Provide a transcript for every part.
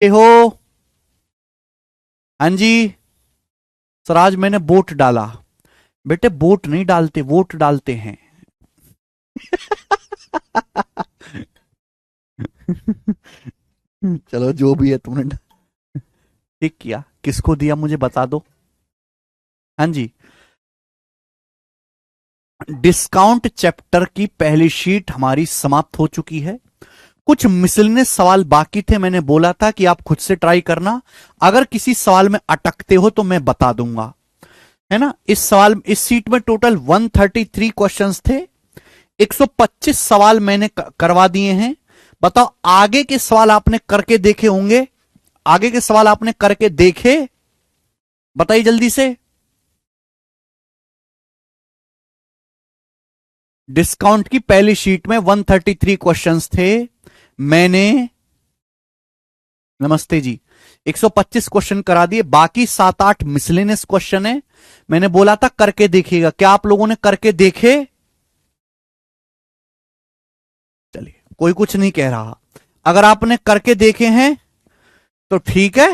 ए हो। हाँ जी। सर आज मैंने वोट डाला। बेटे वोट नहीं डालते, वोट डालते हैं। चलो जो भी है तुमने ठीक किया। किसको दिया मुझे बता दो। हाँ जी। डिस्काउंट चैप्टर की पहली शीट हमारी समाप्त हो चुकी है। कुछ मिसलिनियस सवाल बाकी थे, मैंने बोला था कि आप खुद से ट्राई करना। अगर किसी सवाल में अटकते हो तो मैं बता दूंगा, है ना। इस सीट में टोटल 133 क्वेश्चंस थे। 125 सवाल मैंने करवा दिए हैं। बताओ आगे के सवाल आपने करके देखे होंगे। आगे के सवाल आपने करके देखे, बताइए जल्दी से। डिस्काउंट की पहली शीट में 133 क्वेश्चंस थे। मैंने, नमस्ते जी, 125 क्वेश्चन करा दिए। बाकी 7-8 मिसलेनियस क्वेश्चन है। मैंने बोला था करके देखिएगा। क्या आप लोगों ने करके देखे? चलिए कोई कुछ नहीं कह रहा। अगर आपने करके देखे हैं तो ठीक है,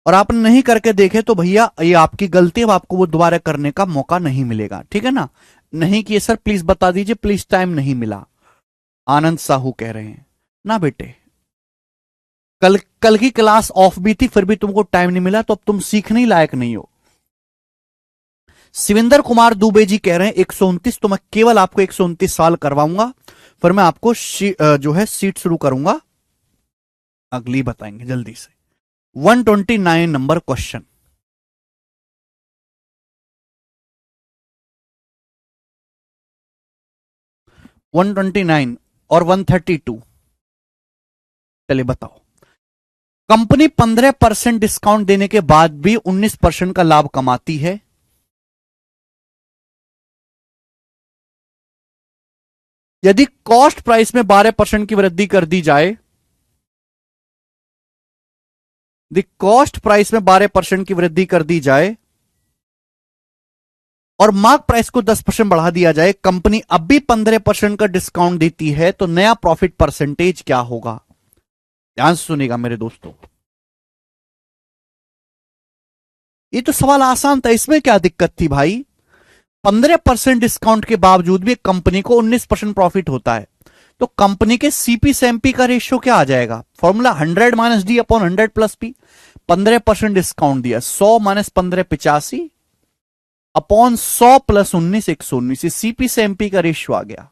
और आपने नहीं करके देखे तो भैया ये आपकी गलती है। अब आपको वो दोबारा करने का मौका नहीं मिलेगा, ठीक है ना। नहीं किए सर प्लीज बता दीजिए, प्लीज टाइम नहीं मिला। आनंद साहू कह रहे हैं ना बेटे, कल कल की क्लास ऑफ भी थी फिर भी तुमको टाइम नहीं मिला, तो अब तुम सीखने ही लायक नहीं हो। शिविंदर कुमार दुबे जी कह रहे हैं 129, तो मैं केवल आपको 129 सवाल करवाऊंगा, फिर मैं आपको जो है सीट शुरू करूंगा। अगली बताएंगे जल्दी से। 129 नंबर क्वेश्चन। 129 और 132। चलिए बताओ। कंपनी 15% डिस्काउंट देने के बाद भी 19% का लाभ कमाती है। यदि कॉस्ट प्राइस में 12% की वृद्धि कर दी जाए, यदि कॉस्ट प्राइस में 12% की वृद्धि कर दी जाए और मार्क प्राइस को 10% बढ़ा दिया जाए, कंपनी अब भी 15% का डिस्काउंट देती है, तो नया प्रॉफिट परसेंटेज क्या होगा? ध्यान से सुनिएगा मेरे दोस्तों। ये तो सवाल आसान था, इसमें क्या दिक्कत थी भाई। 15% डिस्काउंट के बावजूद भी कंपनी को 19% प्रॉफिट होता है, तो कंपनी के सीपी से एमपी का रेशियो क्या आ जाएगा? Formula 100 minus D upon 100 plus P. 15% discount दिया, 100 माइनस 15 85 अपॉन 100 प्लस 19 119। सीपी से एमपी का रेशियो आ गया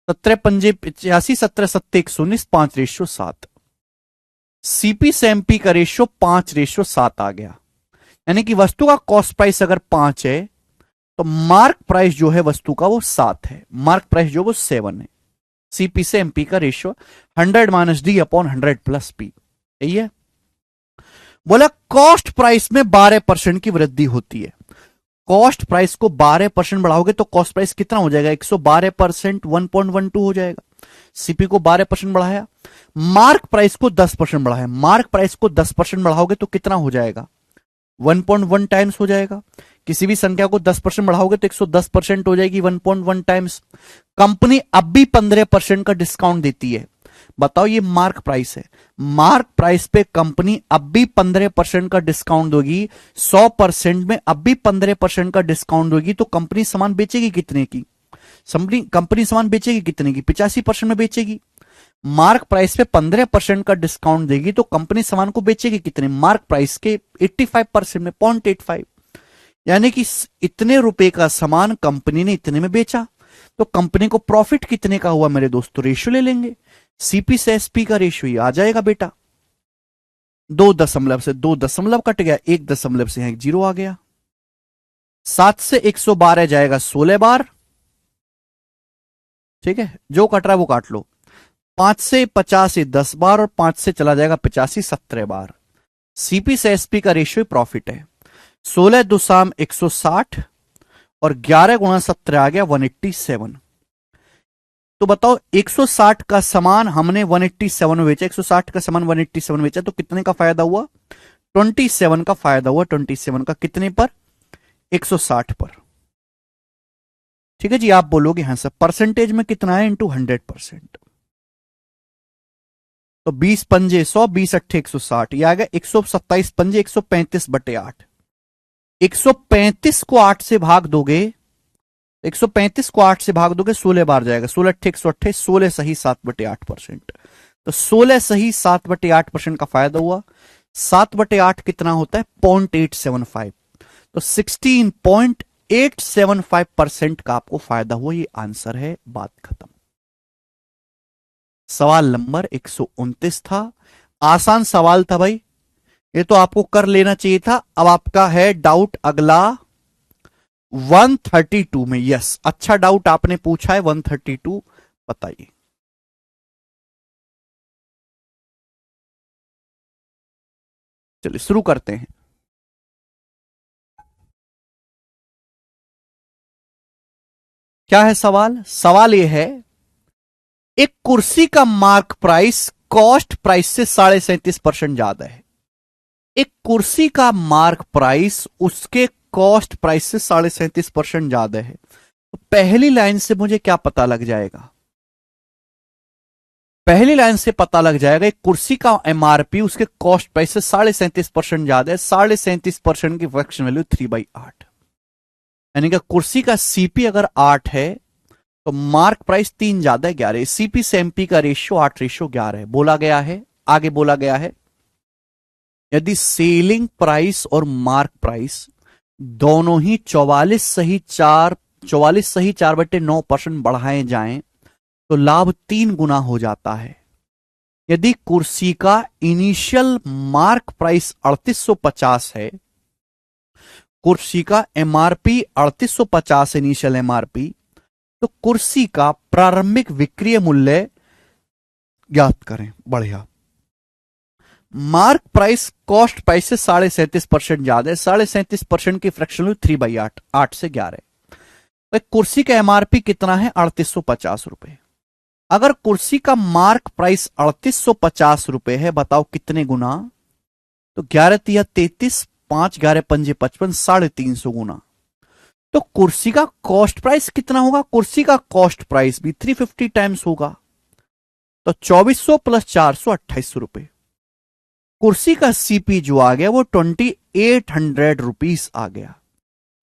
17 पंजे 85, 17 सत्ते 119, 5:7। सीपी से एमपी का रेशियो 5:7 आ गया। यानी कि वस्तु का कॉस्ट प्राइस अगर 5 है तो मार्क प्राइस जो है वस्तु का वो 7 है, मार्क प्राइस जो वो 7 है। सीपी से एमपी का ratio 100 minus D upon 100 plus P, यही है। बोला कॉस्ट प्राइस में 12% की वृद्धि होती है। कॉस्ट प्राइस को 12% बढ़ाओगे तो कॉस्ट प्राइस कितना हो जाएगा? 112%, 1.12 हो जाएगा। सीपी को 12% बढ़ाया, मार्क प्राइस को 10% बढ़ाया। मार्क प्राइस को 10% बढ़ाओगे तो कितना हो जाएगा? 1.1 टाइम्स हो जाएगा। किसी भी संख्या को 10% बढ़ाओगे तो 110% हो जाएगी, 1.1 टाइम्स। कंपनी अब भी 15% का डिस्काउंट देती है। बताओ ये मार्क प्राइस है, मार्क प्राइस पे कंपनी अब भी 15% का डिस्काउंट दोगी। 100% में अब भी 15% का डिस्काउंट दोगी, तो कंपनी सामान बेचेगी कितने की? कंपनी सामान बेचेगी कितने की? 85% में बेचेगी। मार्क प्राइस पे 15% का डिस्काउंट देगी तो कंपनी सामान को बेचेगी कितने? मार्क प्राइस के 85% में, 0.85। यानी कि इतने रुपए का सामान कंपनी ने इतने में बेचा, तो कंपनी को प्रॉफिट कितने का हुआ मेरे दोस्तों? रेशियो ले लेंगे, सीपी से एसपी का रेशियो आ जाएगा बेटा। 2 दशमलव से 2 दशमलव कट गया, 1 दशमलव से 1 जीरो आ गया। 7 से 112 जाएगा 16 बार, ठीक है, जो कट रहा है वो काट लो। 5 से 50 10 बार, और 5 से चला जाएगा 85 17 बार। सीपी से एसपी का रेशियो प्रॉफिट है। 16 दुसाम 160 और 11 गुणा 17 आ गया 187। तो बताओ 160 का सामान हमने 187 में बेचा, 160 का सामान 187 में बेचा, तो कितने का फायदा हुआ? 27 का फायदा हुआ। 27 का कितने पर? 160 पर। ठीक है जी, आप बोलोगे हाँ सर परसेंटेज में कितना है? इंटू 100%। तो 20 पंजे 100, 20 अट्ठे 160, यह आ गया 127 पंजे 135/8। 135 को 8 से भाग दोगे, 135 को 8 से भाग दोगे 16 बार जाएगा, 16 अट्ठे 128, 16 सही 7/8%। तो 16 सही 7/8% का फायदा हुआ। 7/8 कितना होता है? 0.875। तो 16.875% का आपको फायदा हुआ। ये आंसर है, बात खत्म। सवाल नंबर 129 था, आसान सवाल था भाई, ये तो आपको कर लेना चाहिए था। अब आपका है डाउट अगला 132 में। यस, अच्छा डाउट आपने पूछा है। 132 बताइए। चलिए शुरू करते हैं। क्या है सवाल? सवाल यह है, एक कुर्सी का मार्क प्राइस कॉस्ट प्राइस से 37.5% ज्यादा है। एक कुर्सी का मार्क प्राइस उसके कॉस्ट प्राइस से 37.5% ज्यादा है। तो पहली लाइन से मुझे क्या पता लग जाएगा? पहली लाइन से पता लग जाएगा एक कुर्सी का एमआरपी उसके कॉस्ट प्राइस से 37.5% ज्यादा है। 37.5% की फ्रैक्शन वैल्यू 3/8, यानी कि कुर्सी का सीपी अगर 8 है तो मार्क प्राइस 3 ज्यादा है 11। सीपी से एमपी का रेशियो 8:11 है। बोला गया है, आगे बोला गया है, यदि सेलिंग प्राइस और मार्क प्राइस दोनों ही 44 सही 4/9% बढ़ाए जाएं तो लाभ 3 गुना हो जाता है। यदि कुर्सी का इनिशियल मार्क प्राइस 3850 है, कुर्सी का एमआरपी 3850 इनिशियल एमआरपी, तो कुर्सी का प्रारंभिक विक्रय मूल्य ज्ञात करें। बढ़िया। मार्क प्राइस कॉस्ट प्राइस से 37.5% ज्यादा है। 37.5% की फ्रैक्शन 3/8, 8 से 11। तो कुर्सी का एमआरपी कितना है? 3850 रुपए। अगर कुर्सी का मार्क प्राइस 3850 रुपए है, बताओ कितने गुना? तो 11 तिया 33, 5 11 पंजे 55, 350 गुना। तो कुर्सी का कॉस्ट प्राइस कितना होगा? कुर्सी का कॉस्ट प्राइस भी 350 टाइम्स होगा। तो 2400 प्लस 400 2800 रुपए। कुर्सी का सीपी जो आ गया वो 2800 रुपीस आ गया।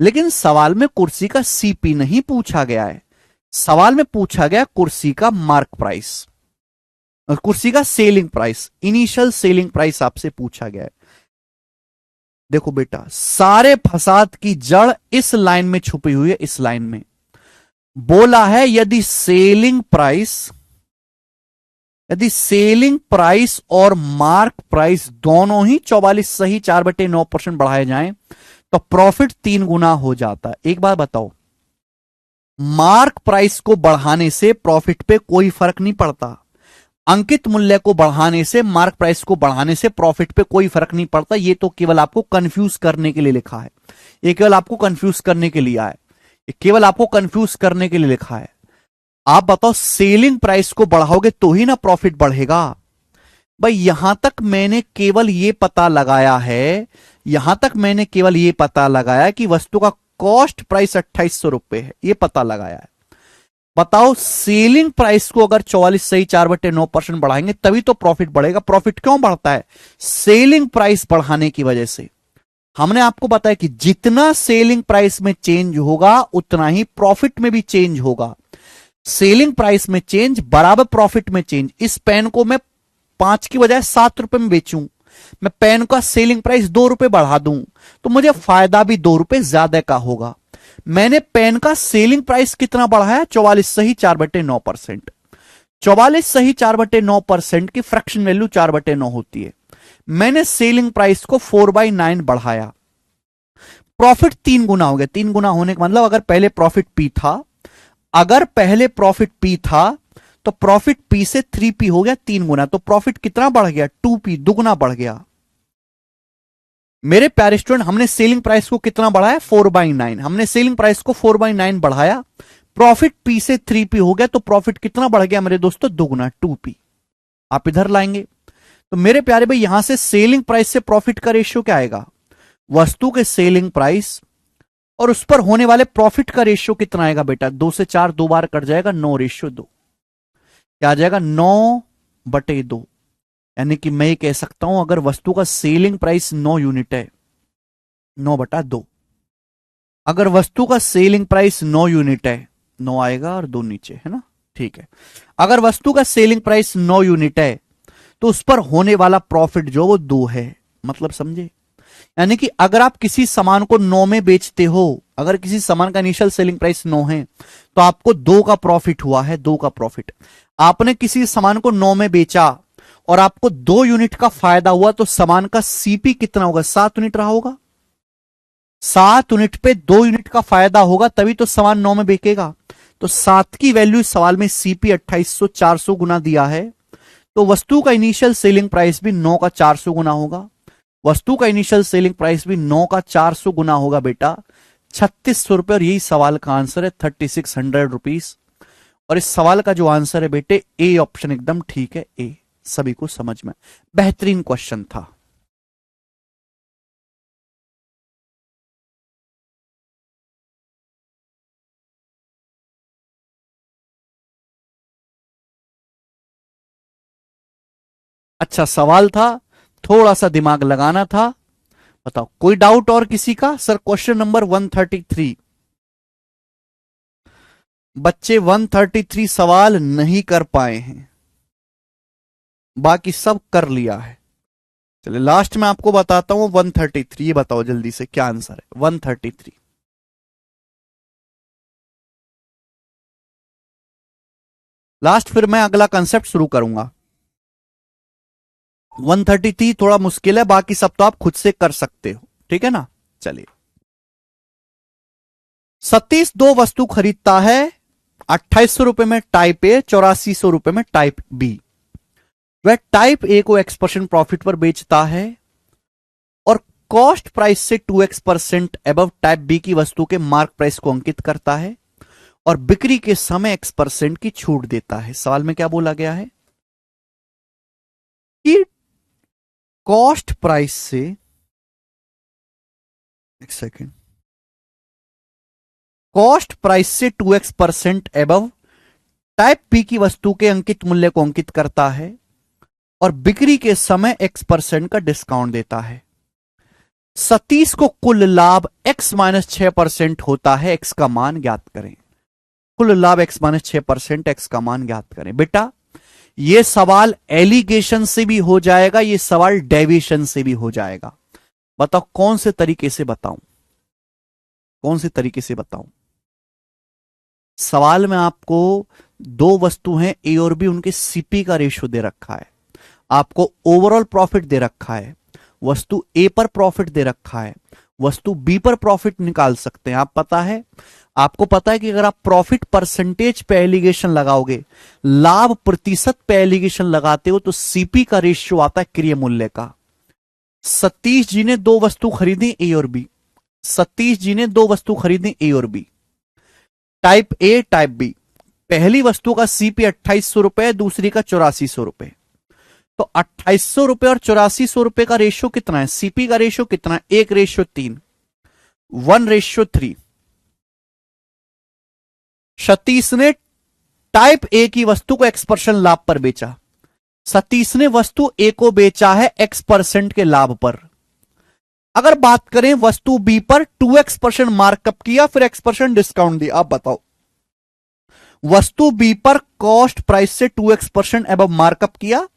लेकिन सवाल में कुर्सी का सीपी नहीं पूछा गया है, सवाल में पूछा गया कुर्सी का मार्क प्राइस और कुर्सी का selling price, initial selling price आपसे पूछा गया है। देखो बेटा, सारे फसाद की जड़ इस लाइन में छुपी हुई है। इस लाइन में बोला है यदि सेलिंग प्राइस और मार्क प्राइस दोनों ही 44 सही 4/9% बढ़ाए जाएं तो प्रॉफिट 3 गुना हो जाता है। एक बात बताओ, मार्क प्राइस को बढ़ाने से प्रॉफिट पे कोई फर्क नहीं पड़ता। अंकित मूल्य को बढ़ाने से, मार्क प्राइस को बढ़ाने से प्रॉफिट पे कोई फर्क नहीं पड़ता। ये तो केवल आपको कंफ्यूज करने के लिए लिखा है। ये केवल आपको कंफ्यूज करने के लिए है। ये केवल आपको कंफ्यूज करने के लिए लिखा है। आप बताओ, सेलिंग प्राइस को बढ़ाओगे तो ही ना प्रॉफिट बढ़ेगा। भाई यहां तक मैंने केवल ये पता लगाया है, कि वस्तु का कॉस्ट प्राइस 2800 रुपए है, ये पता लगाया है। बताओ, सेलिंग प्राइस को अगर 44 सही 4/9% बढ़ाएंगे तभी तो प्रॉफिट बढ़ेगा। प्रॉफिट क्यों बढ़ता है? सेलिंग प्राइस बढ़ाने की वजह से। हमने आपको बताया कि जितना सेलिंग प्राइस में चेंज होगा उतना ही प्रॉफिट में भी चेंज होगा। सेलिंग प्राइस में चेंज बराबर प्रॉफिट में चेंज। इस पेन को मैं 5 की बजाय 7 रुपए में बेचूं, मैं पेन का सेलिंग प्राइस 2 रुपए बढ़ा दूं तो मुझे फायदा भी 2 रुपए ज्यादा का होगा। मैंने पेन का सेलिंग प्राइस कितना बढ़ाया? 44 सही 4/9%। 44 सही 4/9% की फ्रैक्शन वैल्यू 4/9 होती है। मैंने सेलिंग प्राइस को 4/9 बढ़ाया, प्रॉफिट 3 गुना हो गया। 3 गुना होने का मतलब अगर पहले प्रॉफिट पी था, तो प्रॉफिट पी से 3p हो गया 3 गुना। तो प्रॉफिट कितना बढ़ गया? 2p, दुगुना बढ़ गया। मेरे प्यारे स्टूडेंट, हमने सेलिंग प्राइस को कितना बढ़ाया? 4/9। हमने सेलिंग प्राइस को 4/9 बढ़ाया, प्रॉफिट p से 3p हो गया, तो प्रॉफिट कितना बढ़ गया मेरे दोस्तों? दुगुना, 2p। आप इधर लाएंगे तो मेरे प्यारे भाई यहां से सेलिंग प्राइस से प्रॉफिट का रेशियो क्या आएगा? वस्तु के सेलिंग प्राइस और उस पर होने वाले प्रॉफिट का रेशियो कितना आएगा बेटा? 2 से 4 दो बार कट जाएगा, 9:2। क्या आ जाएगा? 9/2। यानी कि मैं ये कह सकता हूं अगर वस्तु का सेलिंग प्राइस 9 यूनिट है, 9/2, अगर वस्तु का सेलिंग प्राइस 9 यूनिट है, 9 आएगा और 2 नीचे है ना, ठीक है। अगर वस्तु का सेलिंग प्राइस 9 यूनिट है तो उस पर होने वाला प्रॉफिट जो वो 2 है, मतलब समझे। यानी कि अगर आप किसी सामान को 9 में बेचते हो, अगर किसी सामान का इनिशियल सेलिंग प्राइस 9 है तो आपको 2 का प्रॉफिट हुआ है, 2 का प्रॉफिट। आपने किसी सामान को 9 में बेचा और आपको 2 यूनिट का फायदा हुआ तो सामान का सीपी कितना होगा, 7 यूनिट रहा होगा। 7 यूनिट पे 2 यूनिट का फायदा होगा तभी तो सामान 9 में बिकेगा। तो 7 की वैल्यू इस सवाल में सीपी 2800 400 गुना दिया है, तो वस्तु का इनिशियल सेलिंग प्राइस भी 9 का 400 गुना होगा। वस्तु का इनिशियल सेलिंग प्राइस भी 9 का 400 गुना होगा बेटा, 3600 रुपए। और यही सवाल का आंसर है 3600 रुपीज। और इस सवाल का जो आंसर है बेटे ए ऑप्शन एकदम ठीक है, ए। सभी को समझ में, बेहतरीन क्वेश्चन था। अच्छा सवाल था, थोड़ा सा दिमाग लगाना था। बताओ कोई डाउट और किसी का। सर क्वेश्चन नंबर 133, बच्चे 133 सवाल नहीं कर पाए हैं, बाकी सब कर लिया है। चलिए लास्ट में आपको बताता हूं 133, ये बताओ जल्दी से क्या आंसर है 133। लास्ट फिर मैं अगला कंसेप्ट शुरू करूंगा। 133 थोड़ा मुश्किल है, बाकी सब तो आप खुद से कर सकते हो, ठीक है ना। चलिए, सतीश 2 वस्तु खरीदता है, 2800 रुपए में टाइप ए, 8400 रुपए में टाइप बी। वह टाइप ए को X% प्रॉफिट पर बेचता है और कॉस्ट प्राइस से 2X% एबव टाइप बी की वस्तु के मार्क प्राइस को अंकित करता है और बिक्री के समय X% की छूट देता है। सवाल में क्या बोला गया है कि कॉस्ट प्राइस से, एक सेकेंड, कॉस्ट प्राइस से 2X% एबव टाइप बी की वस्तु के अंकित मूल्य को अंकित करता है और बिक्री के समय X% का डिस्काउंट देता है। सतीश को कुल लाभ X-6% होता है, X का मान ज्ञात करें। कुल लाभ X-6%, X का मान ज्ञात करें। बेटा यह सवाल एलिगेशन से भी हो जाएगा, यह सवाल डेविएशन से भी हो जाएगा। बताओ कौन से तरीके से बताऊं, कौन से तरीके से बताऊं। सवाल में आपको 2 वस्तु हैं ए और बी, उनके सीपी का रेशियो दे रखा है, आपको ओवरऑल प्रॉफिट दे रखा है, वस्तु ए पर प्रॉफिट दे रखा है, वस्तु बी पर प्रॉफिट निकाल सकते हैं। आप पता है, आपको पता है कि अगर आप प्रॉफिट परसेंटेज पे एलिगेशन लगाओगे, लाभ प्रतिशत पे एलिगेशन लगाते हो, तो सीपी का रेशियो आता है क्रय मूल्य का। सतीश जी ने 2 वस्तु खरीदी ए और बी, सतीश जी ने 2 वस्तु खरीदी ए और B, type A type B. पहली वस्तु का सीपी 2800 रुपए, दूसरी का 8400 रुपए। तो 2800 रुपए और 8400 रुपए का रेशियो कितना है, सीपी का रेशियो कितना है, 1:3, 1:3। सतीश ने टाइप ए की वस्तु को X% लाभ पर बेचा, सतीश ने वस्तु ए को बेचा है X% के लाभ पर। अगर बात करें वस्तु बी पर 2X% मार्कअप किया, फिर X% डिस्काउंट दिया। आप बताओ, वस्तु बी पर कॉस्ट प्राइस से 2X% एबव मार्कअप किया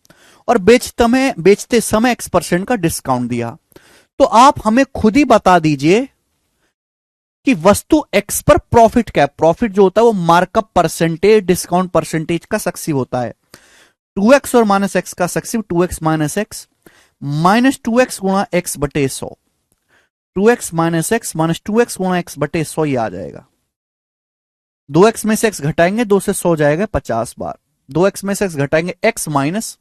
और बेचते समय X% का डिस्काउंट दिया। तो आप हमें खुद ही बता दीजिए कि वस्तु X पर प्रॉफिट क्या है। प्रॉफिट जो होता है वो मार्कअप परसेंटेज डिस्काउंट परसेंटेज का सक्सिव होता है। 2X और -X का सक्सिव 2X -X माइनस 2X गुणा X बटे 100, 2X -X माइनस 2X गुणा X बटे 100 ये आ जाएगा। 2X में से X घटाएंगे, 2 से 100 जाएगा 50 बार। 2X में से X घटाएंगे, X माइनस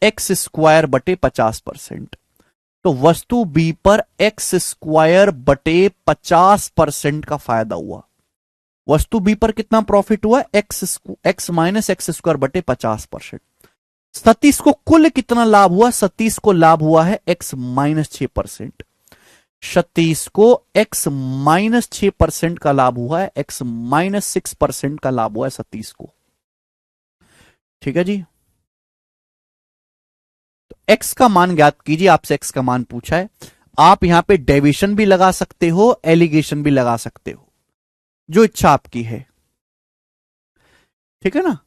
X स्क्वायर बटे 50%। तो वस्तु बी पर X स्क्वायर बटे 50% का फायदा हुआ। वस्तु बी पर कितना प्रॉफिट हुआ, X माइनस X स्क्वायर बटे 50%। सतीश को कुल कितना लाभ हुआ, सतीश को लाभ हुआ है X-6%। सतीश को X-6% का लाभ हुआ है, X-6% का लाभ हुआ है सतीश को। ठीक है जी। एक्स का मान ज्ञात कीजिए, आपसे एक्स का मान पूछा है। आप यहां पे डेविएशन भी लगा सकते हो, एलिगेशन भी लगा सकते हो, जो इच्छा आपकी है, ठीक है ना।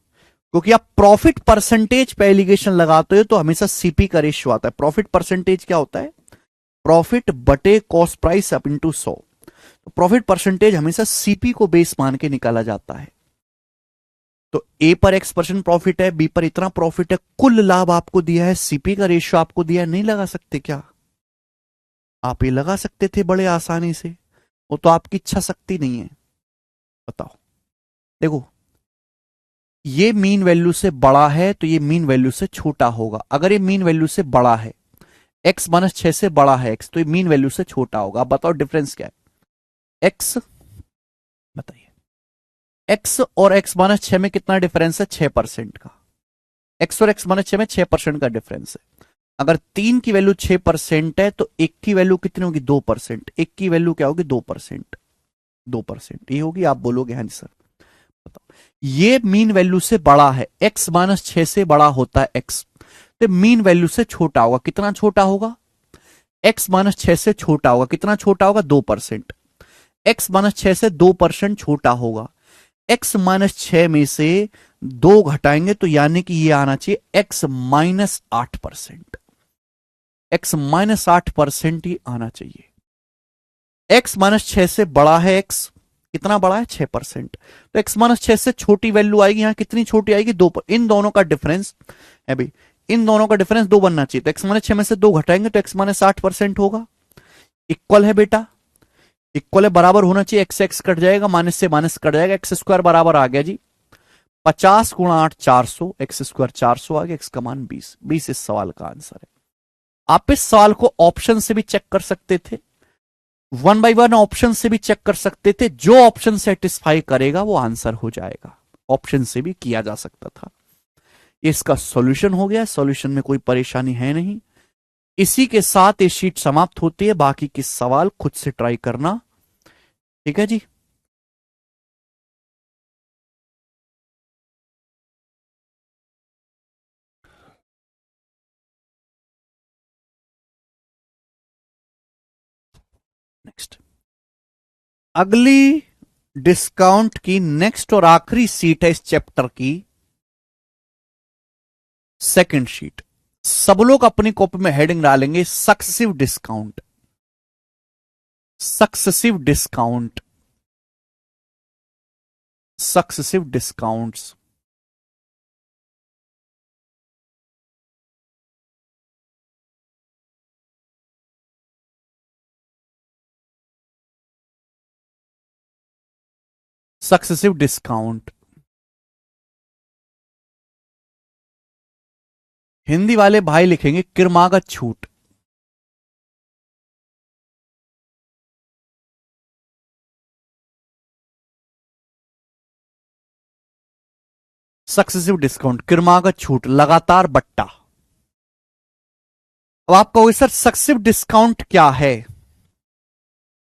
क्योंकि आप प्रॉफिट परसेंटेज पे एलिगेशन लगाते हो तो हमेशा सीपी का रेशियो आता है। प्रॉफिट परसेंटेज क्या होता है? प्रॉफिट बटे कॉस्ट प्राइस अप इंटू 100। तो प्रॉफिट परसेंटेज हमेशा सीपी को बेस मान के निकाला जाता है। तो ए पर X% प्रॉफिट है, बी पर इतना प्रॉफिट है, कुल लाभ आपको दिया है, सीपी का रेशियो आपको दिया है, नहीं लगा सकते क्या? आप ये लगा सकते थे बड़े आसानी से, वो तो आपकी इच्छा शक्ति नहीं है। बताओ, देखो ये मीन वैल्यू से बड़ा है तो ये मीन वैल्यू से छोटा होगा। अगर ये मीन वैल्यू से बड़ा है, x-6 से बड़ा है x, तो ये मीन वैल्यू से छोटा होगा। आप बताओ डिफरेंस क्या है? x, बताइए, x और x-6 में कितना डिफरेंस है? 6% का। x और x-6 में 6% का डिफरेंस है। अगर 3 की वैल्यू 6% है तो 1 की वैल्यू कितनी होगी? 2%। 1 की वैल्यू क्या होगी? 2%। 2% ये होगी। आप बोलोगे हाँ जी सर, बताओ। ये मीन वैल्यू से बड़ा है, x-6 से बड़ा होता है x, तो मीन वैल्यू से छोटा होगा। कितना छोटा होगा? x-6 से छोटा होगा। कितना छोटा होगा? 2%। x-6 से 2% छोटा होगा। x-6 में से 2 घटाएंगे तो यानी कि ये आना चाहिए x-8%। x-8% ही आना चाहिए। x-6 से बड़ा है x, कितना बड़ा है? 6%। तो x-6 से छोटी वैल्यू आएगी, यहां कितनी छोटी आएगी? 2 पर। इन दोनों का डिफरेंस है भाई, इन दोनों का डिफरेंस 2 बनना चाहिए। तो x-6 में से 2 घटाएंगे तो x-8% होगा। इक्वल है बेटा, इक्वल है, बराबर होना चाहिए। एक्स एक्स कट जाएगा, माइनस से माइनस कट जाएगा, एक्स स्क्वायर बराबर आ गया जी 50 गुणा 8 400, एक्स स्क्वायर 400 आ गया, एक्स का मान 20। 20 इस सवाल का आंसर है। आप इस सवाल को ऑप्शन से भी चेक कर सकते थे, 1 बाई 1 ऑप्शन से भी चेक कर सकते थे। जो ऑप्शन सेटिस्फाई करेगा वो आंसर हो जाएगा। ऑप्शन से भी किया जा सकता था। इसका सॉल्यूशन हो गया। सॉल्यूशन में कोई परेशानी है नहीं। इसी के साथ ये शीट समाप्त होती है। बाकी के सवाल खुद से ट्राई करना, ठीक है जी। नेक्स्ट, अगली डिस्काउंट की नेक्स्ट और आखिरी सीट है इस चैप्टर की, सेकंड शीट। सब लोग अपनी कॉपी में हेडिंग डालेंगे successive discount. Successive discount, successive discounts. Successive discount, Hindi वाले भाई लिखेंगे क्रमागत छूट। सक्सेसिव डिस्काउंट, क्रमागत छूट, लगातार बट्टा। अब आप कहोगे सर सक्सेसिव डिस्काउंट क्या है?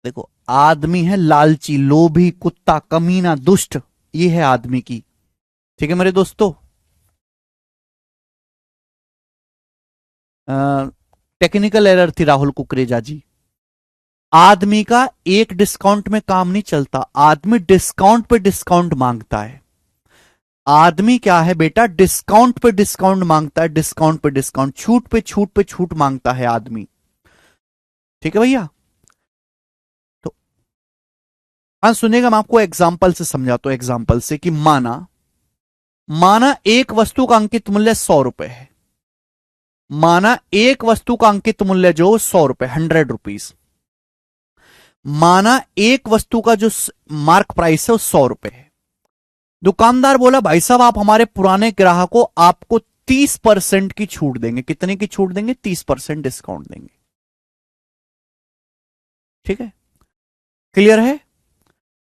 देखो, आदमी है लालची, लोभी, कुत्ता, कमीना, दुष्ट, ये है आदमी की, ठीक है मेरे दोस्तों। टेक्निकल एरर थी राहुल कुकरेजा जी। आदमी का एक डिस्काउंट में काम नहीं चलता, आदमी डिस्काउंट पे डिस्काउंट मांगता है। आदमी क्या है बेटा? डिस्काउंट पे डिस्काउंट मांगता है, डिस्काउंट पे डिस्काउंट, छूट पे छूट पे छूट मांगता है आदमी, ठीक है भैया। तो हाँ सुनिएगा, मैं आपको एग्जाम्पल से समझाता हूं। एग्जाम्पल से कि माना माना एक वस्तु का अंकित मूल्य 100 रुपए है। माना एक वस्तु का अंकित मूल्य जो 100 रुपए, 100 रुपीज। माना एक वस्तु का जो मार्क प्राइस है वो 100 रुपए है। दुकानदार बोला भाई साहब आप हमारे पुराने ग्राहकों, आपको 30% की छूट देंगे। कितने की छूट देंगे? 30% डिस्काउंट देंगे, ठीक है, क्लियर है।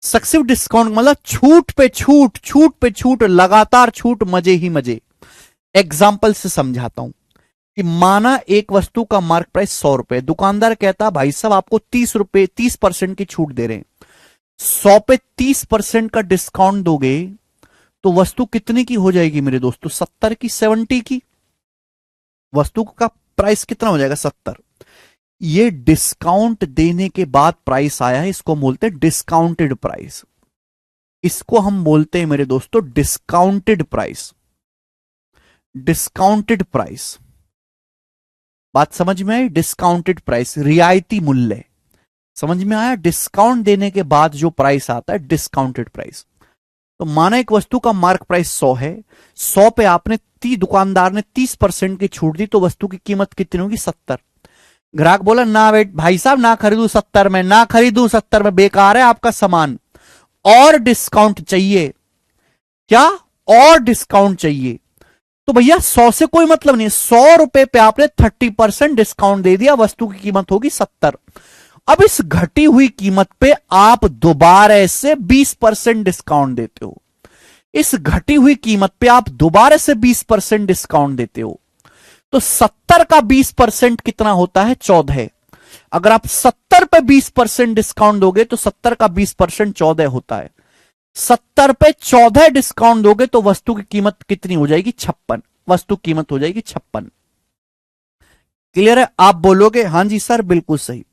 सक्सेसिव डिस्काउंट मतलब छूट पे छूट, छूट पे छूट, लगातार छूट, मजे ही मजे। एग्जाम्पल से समझाता हूं कि माना एक वस्तु का मार्क प्राइस 100 रुपए, दुकानदार कहता भाई साहब आपको 30 रुपए, 30% की छूट दे रहे हैं। 100 पे 30% का डिस्काउंट दोगे तो वस्तु कितने की हो जाएगी मेरे दोस्तों? 70 की, 70 की। वस्तु का प्राइस कितना हो जाएगा 70। ये डिस्काउंट देने के बाद प्राइस आया है, इसको बोलते हैं डिस्काउंटेड प्राइस। इसको हम बोलते हैं मेरे दोस्तों डिस्काउंटेड प्राइस। डिस्काउंटेड प्राइस, बात समझ में आई? डिस्काउंटेड प्राइस, रियायती मूल्य, समझ में आया? डिस्काउंट देने के बाद जो प्राइस आता है डिस्काउंटेड प्राइस। तो माना एक वस्तु का मार्क प्राइस 100 है, 100 पे आपने दुकानदार ने 30% की छूट दी, तो वस्तु की कीमत कितनी होगी? 70। ग्राहक बोला ना बेट भाई साहब ना खरीदू 70 में, ना खरीदू 70 में, बेकार है आपका सामान, और डिस्काउंट चाहिए। क्या? और डिस्काउंट चाहिए। तो भैया 100 से कोई मतलब नहीं, 100 रुपए पे आपने 30% डिस्काउंट दे दिया, वस्तु की कीमत होगी 70। अब इस घटी हुई कीमत पे आप दोबारा से 20% डिस्काउंट देते हो। इस घटी हुई कीमत पे आप दोबारा से 20% डिस्काउंट देते हो, तो 70 का 20% कितना होता है? 14। अगर आप 70 पे 20% डिस्काउंट दोगे तो 70 का 20% 14 होता है। 70 पे 14 डिस्काउंट दोगे तो वस्तु की कीमत कितनी हो जाएगी? 56। वस्तु कीमत हो जाएगी 56। क्लियर है? आप बोलोगे हां जी सर बिल्कुल सही।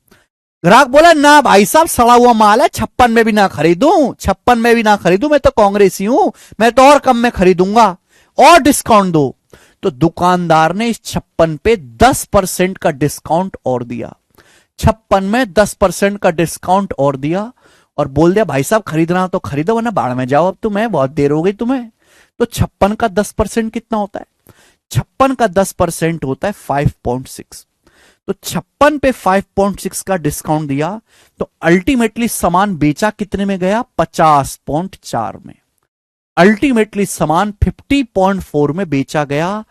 ग्राहक बोला ना भाई साहब सड़ा हुआ माल है, 56 में भी ना खरीदूं, 56 में भी ना खरीदूं, मैं तो कांग्रेसी हूं, मैं तो और कम में खरीदूंगा, और डिस्काउंट दो। तो दुकानदार ने इस 56 पे 10% का डिस्काउंट और दिया। 56 में 10% का डिस्काउंट और दिया और बोल दिया भाई साहब खरीदना तो खरीदो वरना बाढ़ में जाओ, अब तुम्हें बहुत देर हो गई तुम्हें। तो 56 का 10% कितना होता है? 56 का 10% होता है 5.6। तो 56 पे 5.6 का डिस्काउंट दिया तो अल्टीमेटली सामान बेचा कितने में गया? 50.4 में। अल्टीमेटली सामान 50.4 में बेचा गया,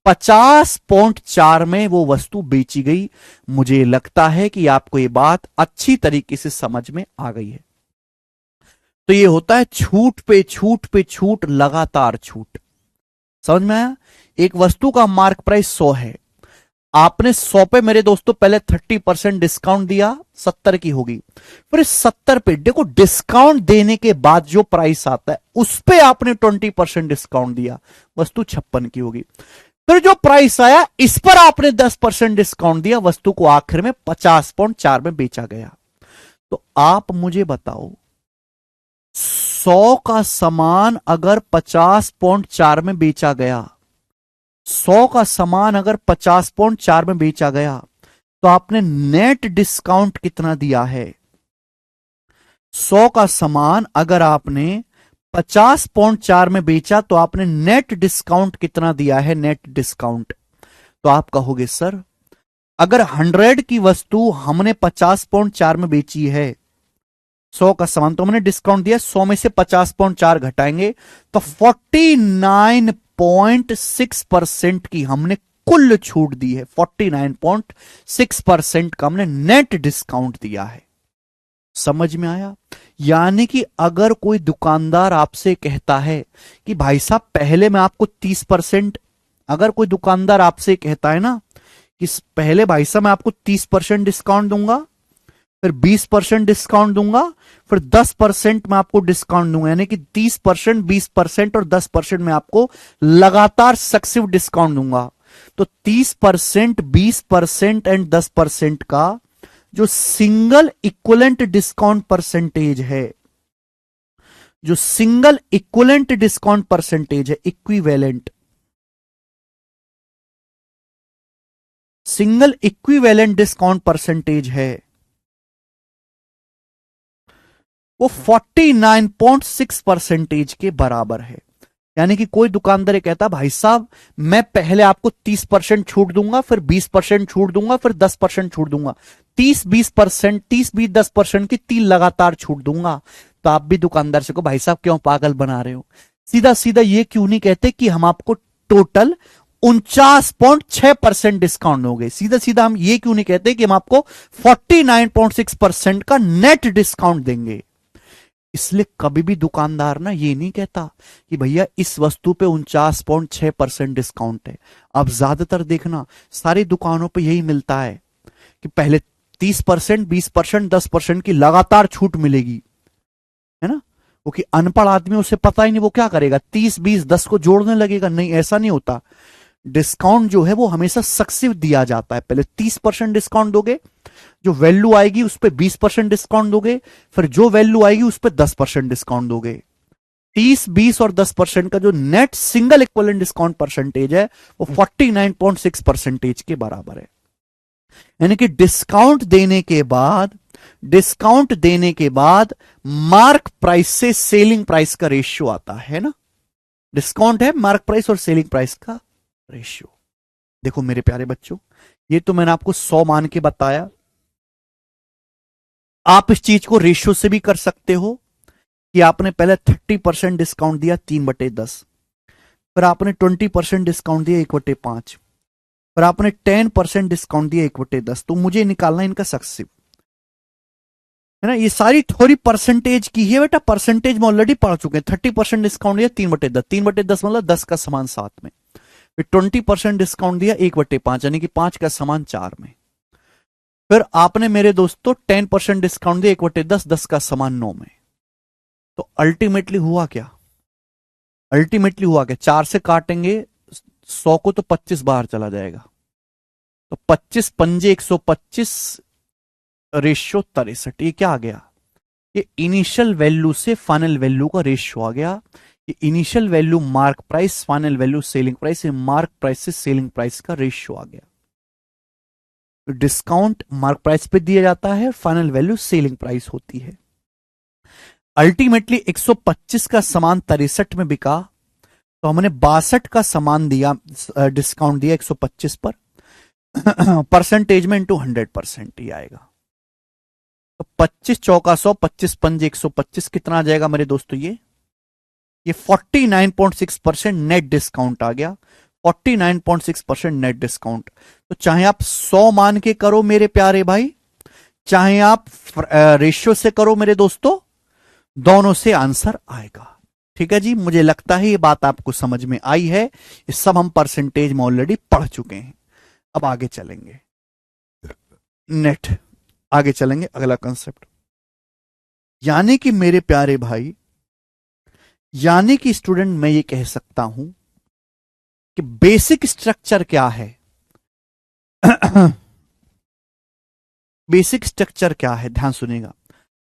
50.4 में वो वस्तु बेची गई। मुझे लगता है कि आपको ये बात अच्छी तरीके से समझ में आ गई है। तो ये होता है छूट पे छूट पे छूट, लगातार छूट। समझ में आया? एक वस्तु का मार्क प्राइस 100 है, आपने 100 पे मेरे दोस्तों पहले 30% डिस्काउंट दिया, 70 की होगी। फिर 70 पे देखो डिस्काउंट देने के बाद जो प्राइस आता है उस पे आपने 20% डिस्काउंट दिया, वस्तु 56 की होगी। फिर जो प्राइस आया इस पर आपने 10% डिस्काउंट दिया, वस्तु को आखिर में 50.4 में बेचा गया। तो आप मुझे बताओ 100 का सामान अगर 50.4 में बेचा गया, 100 का सामान अगर 50.4 में बेचा गया तो आपने नेट डिस्काउंट कितना दिया है? 100 का सामान अगर आपने 50.4 में बेचा तो आपने नेट डिस्काउंट कितना दिया है? Net discount. तो आप कहोगे सर अगर 100 की वस्तु हमने 50.4 में बेची है, 100 का सामान तो हमने डिस्काउंट दिया, 100 में से 50.4 घटाएंगे तो 49.6% की हमने कुल छूट दी है। 49.6% का हमने नेट डिस्काउंट दिया है। समझ में आया? यानी कि अगर कोई दुकानदार आपसे कहता है कि भाई साहब पहले मैं आपको 30%, अगर कोई दुकानदार आपसे कहता है ना कि पहले भाई साहब मैं आपको 30% डिस्काउंट दूंगा, फिर 20% डिस्काउंट दूंगा, फिर 10% मैं आपको डिस्काउंट दूंगा, यानी कि 30%, 20% और 10% में आपको लगातार सक्सेसिव डिस्काउंट दूंगा। तो 30%, 20% एंड 10% का जो सिंगल इक्विवेलेंट डिस्काउंट परसेंटेज है, जो सिंगल इक्विवेलेंट डिस्काउंट परसेंटेज है, equivalent, single equivalent discount percentage है, वो 49.6% के बराबर है। यानी कि कोई दुकानदार ये कहता भाई साहब मैं पहले आपको 30% छूट दूंगा, फिर 20% छूट दूंगा, फिर 10% छूट दूंगा, 30-20%, 30-20-10% की 3 लगातार छूट दूंगा। तो आप भी दुकानदार से को भाई साहब क्यों पागल बना रहे हो? सीधा सीधा ये क्यों नहीं कहते कि हम आपको टोटल 49.6% डिस्काउंट दोगे? सीधा सीधा हम ये क्यों नहीं कहते कि हम आपको 49.6% का नेट डिस्काउंट देंगे? इसलिए कभी भी दुकानदार ना ये नहीं कहता कि भैया इस वस्तु पे 49.6% डिस्काउंट है। अब ज्यादातर देखना सारी दुकानों पे यही मिलता है कि पहले 30%, 20%, 10% की लगातार छूट मिलेगी, है ना? क्योंकि अनपढ़ आदमी उसे पता ही नहीं, वो क्या करेगा? 30, 20, 10 को जोड़ने लगेगा। नहीं, ऐसा नहीं होता। डिस्काउंट जो है वो हमेशा सक्सेसिव दिया जाता है। पहले 30% डिस्काउंट दोगे, जो वैल्यू आएगी उस पर 20% डिस्काउंट दोगे, फिर जो वैल्यू आएगी उस पर 10% डिस्काउंट दोगे। 30, 20 और 10% का जो net single equivalent discount percentage है वो 49.6% के बराबर है। यानी कि डिस्काउंट देने के बाद मार्क प्राइस से सेलिंग प्राइस का रेशियो आता है ना। डिस्काउंट है मार्क प्राइस और सेलिंग प्राइस का रेशियो। देखो मेरे प्यारे बच्चों, ये तो मैंने आपको 100 मान के बताया। आप इस चीज को रेशियो से भी कर सकते हो कि आपने पहले 30% डिस्काउंट दिया 3/10, फिर आपने 20% डिस्काउंट दिया 1/5, फिर आपने 10% डिस्काउंट दिया 1/10। तो मुझे निकालना इनका सक्सेसिव है ना। ये सारी थोड़ी परसेंटेज की है बेटा, परसेंटेज में ऑलरेडी पढ़ चुके हैं। 30% डिस्काउंट दिया 3/10, 3/10 मतलब 10 का समान 7 में। फिर 20% डिस्काउंट दिया 1/5 यानी कि 5 का समान 4 में। फिर आपने मेरे दोस्तों 10% डिस्काउंट दिया 1/10, 10 का समान 9 में। तो अल्टीमेटली हुआ क्या? 4 से काटेंगे 100 को तो 25 बाहर चला जाएगा। तो 25 पंजे 125 रेशियो 63। ये क्या आ गया? ये इनिशियल वैल्यू से फाइनल वैल्यू का रेशियो आ गया। ये initial value mark price, final value selling price, ये मार्क प्राइस से सेलिंग प्राइस का रेशियो आ गया। तो डिस्काउंट मार्क प्राइस पे दिया जाता है, फाइनल वैल्यू सेलिंग प्राइस होती है। अल्टीमेटली 125 का सामान 63 में बिका, तो हमने 62 का सामान दिया, डिस्काउंट दिया 125 पर, परसेंटेज में इंटू 100% ही आएगा। तो 25 चौका 100, 25 पंजे 125, कितना आ जाएगा मेरे दोस्तों? ये 49.6% नेट डिस्काउंट आ गया। 49.6% नेट डिस्काउंट। तो चाहे आप 100 मान के करो मेरे प्यारे भाई, चाहे आप रेशियो से करो मेरे दोस्तों, दोनों से आंसर आएगा। ठीक है जी, मुझे लगता है ये बात आपको समझ में आई है। ये सब हम परसेंटेज में ऑलरेडी पढ़ चुके हैं। अब आगे चलेंगे, नेट आगे चलेंगे, अगला कंसेप्ट। यानी कि मेरे प्यारे भाई, यानी कि स्टूडेंट, मैं ये कह सकता हूं कि बेसिक स्ट्रक्चर क्या है? बेसिक स्ट्रक्चर क्या है? ध्यान सुनिएगा।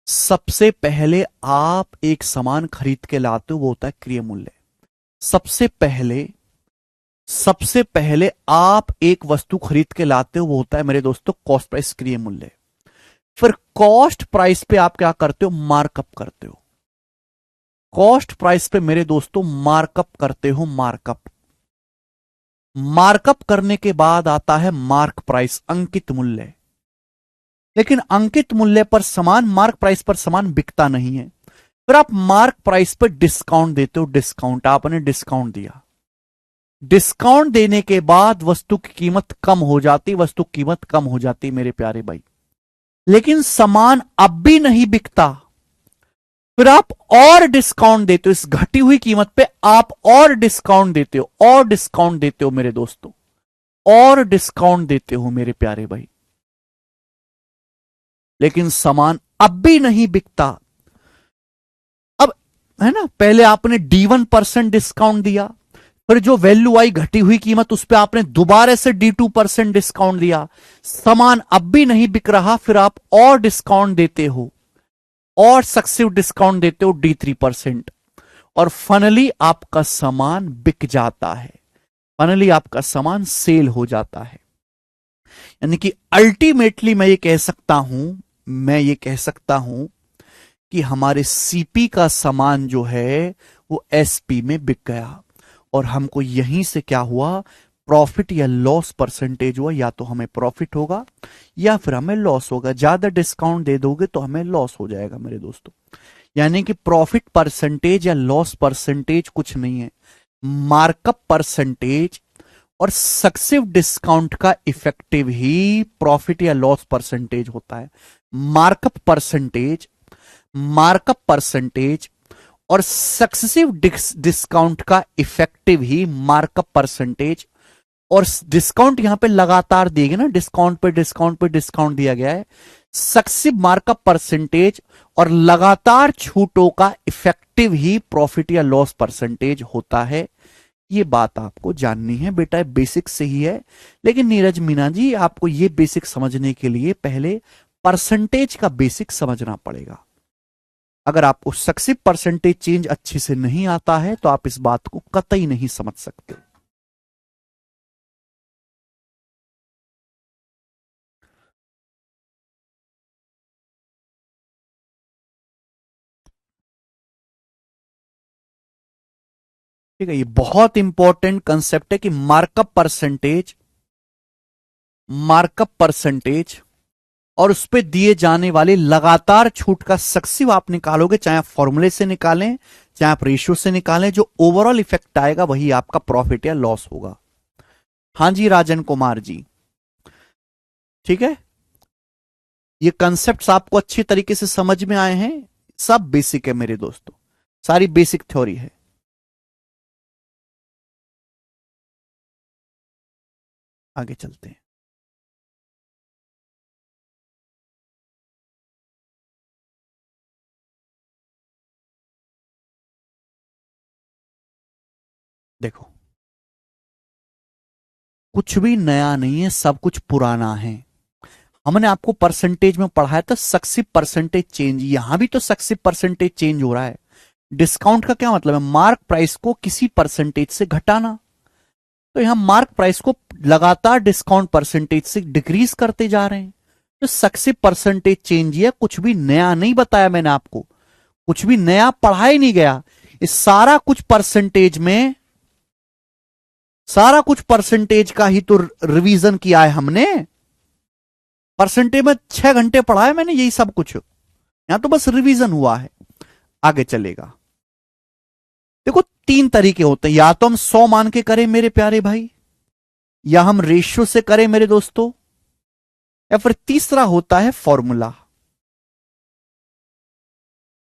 सबसे पहले आप एक सामान खरीद के लाते हो, वो होता है क्रय मूल्य। सबसे पहले आप एक वस्तु खरीद के लाते हो, वो होता है मेरे दोस्तों कॉस्ट प्राइस, क्रय मूल्य। फिर कॉस्ट प्राइस पे आप क्या करते हो? मार्कअप करते हो। कॉस्ट प्राइस पे मेरे दोस्तों मार्कअप करते हो, मार्कअप करने के बाद आता है मार्क प्राइस, अंकित मूल्य। लेकिन अंकित मूल्य पर सामान मार्क प्राइस पर सामान बिकता नहीं है। फिर आप मार्क प्राइस पर डिस्काउंट देते हो। डिस्काउंट, आपने डिस्काउंट दिया। डिस्काउंट देने के बाद वस्तु की कीमत कम हो जाती मेरे प्यारे भाई। लेकिन सामान अब भी नहीं बिकता। फिर आप और डिस्काउंट देते हो, इस घटी हुई कीमत पे आप और डिस्काउंट देते हो मेरे दोस्तों, और डिस्काउंट देते हो मेरे प्यारे भाई। लेकिन सामान अब भी नहीं बिकता। अब है ना, पहले आपने D1% डिस्काउंट दिया, फिर जो वैल्यू आई घटी हुई कीमत, उस पर आपने दोबारा से D2% डिस्काउंट दिया। सामान अब भी नहीं बिक रहा, फिर आप और डिस्काउंट देते हो, और सक्सेसिव डिस्काउंट देते हो D3%, और फाइनली आपका सामान बिक जाता है, फाइनली आपका सामान सेल हो जाता है। यानी कि अल्टीमेटली मैं ये कह सकता हूं कि हमारे सीपी का सामान जो है वो एसपी में बिक गया, और हमको यहीं से क्या हुआ? प्रॉफिट या लॉस परसेंटेज हुआ। या तो हमें प्रॉफिट होगा या फिर हमें लॉस होगा। ज्यादा डिस्काउंट दे दोगे तो हमें लॉस हो जाएगा मेरे दोस्तों। यानी कि प्रॉफिट परसेंटेज या लॉस परसेंटेज कुछ नहीं है, मार्कअप परसेंटेज और सक्सेसिव डिस्काउंट का इफेक्टिव ही प्रॉफिट या लॉस परसेंटेज होता है। मार्कअप परसेंटेज और सक्सेसिव डिस्काउंट का इफेक्टिव ही मार्कअप परसेंटेज। और डिस्काउंट यहां पे लगातार दिए गए ना, डिस्काउंट पे डिस्काउंट दिया गया है। सक्सेसिव मार्कअप परसेंटेज और लगातार छूटों का इफेक्टिव ही प्रॉफिट या लॉस परसेंटेज होता है। ये बात आपको जाननी है बेटा, बेसिक से ही है। लेकिन नीरज मीना जी, आपको ये बेसिक समझने के लिए पहले परसेंटेज का बेसिक समझना पड़ेगा। अगर आपको सक्सेसिव परसेंटेज चेंज अच्छे से नहीं आता है तो आप इस बात को कतई नहीं समझ सकते। ठीक है, ये बहुत इंपॉर्टेंट कंसेप्ट है कि मार्कअप परसेंटेज और उस पर दिए जाने वाले लगातार छूट का सक्सेसिव आप निकालोगे, चाहे आप फॉर्मूले से निकालें चाहे आप रेशियो से निकालें, जो ओवरऑल इफेक्ट आएगा वही आपका प्रॉफिट या लॉस होगा। हां जी राजन कुमार जी, ठीक है, ये कंसेप्ट्स आपको अच्छी तरीके से समझ में आए हैं। सब बेसिक है मेरे दोस्तों, सारी बेसिक थ्योरी है। आगे चलते हैं। देखो, कुछ भी नया नहीं है, सब कुछ पुराना है। हमने आपको परसेंटेज में पढ़ाया था सक्सेसिव परसेंटेज चेंज, यहां भी तो सक्सेसिव परसेंटेज चेंज हो रहा है। डिस्काउंट का क्या मतलब है? मार्क प्राइस को किसी परसेंटेज से घटाना। तो यहां मार्क प्राइस को लगातार डिस्काउंट परसेंटेज से डिक्रीज करते जा रहे हैं। तो सक्सेसिव परसेंटेज चेंज है, कुछ भी नया नहीं बताया मैंने आपको, कुछ भी नया पढ़ाया नहीं गया। इस सारा कुछ परसेंटेज में, सारा कुछ परसेंटेज का ही तो रिवीजन किया है हमने। परसेंटेज में 6 घंटे पढ़ा है मैंने यही सब कुछ, यहां तो बस रिवीजन हुआ है। आगे चलेगा। देखो, 3 तरीके होते हैं, या तो हम 100 मान के करें मेरे प्यारे भाई, या हम रेशियो से करें मेरे दोस्तों, या फिर तीसरा होता है फॉर्मूला।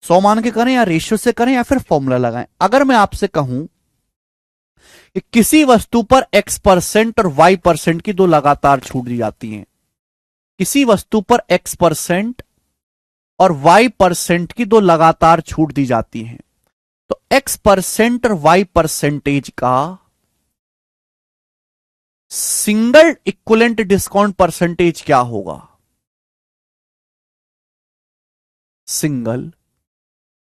100 मान के करें या रेशियो से करें या फिर फॉर्मूला लगाएं। अगर मैं आपसे कहूं कि किसी वस्तु पर X% और Y% की दो लगातार छूट दी जाती हैं, किसी वस्तु पर X% और Y% की दो लगातार छूट दी जाती हैं, तो X% और Y% का सिंगल इक्विवेलेंट डिस्काउंट परसेंटेज क्या होगा? सिंगल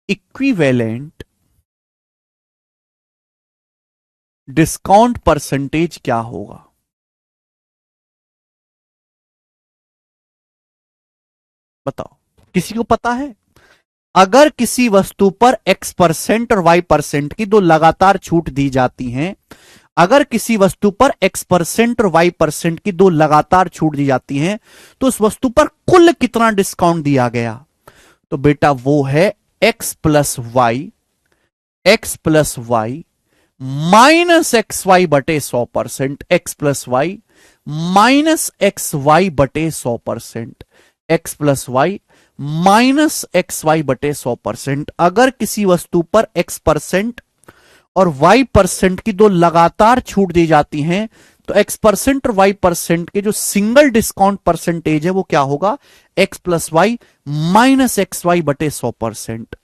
इक्विवेलेंट डिस्काउंट परसेंटेज क्या होगा? बताओ, किसी को पता है? अगर किसी वस्तु पर X% और Y% की दो लगातार छूट दी जाती हैं, अगर किसी वस्तु पर X% और Y% की दो लगातार छूट दी जाती हैं, तो उस वस्तु पर कुल कितना डिस्काउंट दिया गया? तो बेटा वो है X+Y माइनस XY बटे 100%, X+Y माइनस XY बटे 100%, X+Y माइनस XY बटे 100%। अगर किसी वस्तु पर X% और Y% की दो लगातार छूट दी जाती हैं, तो X% और Y% के जो सिंगल डिस्काउंट परसेंटेज है वो क्या होगा? X+Y माइनस XY बटे 100%।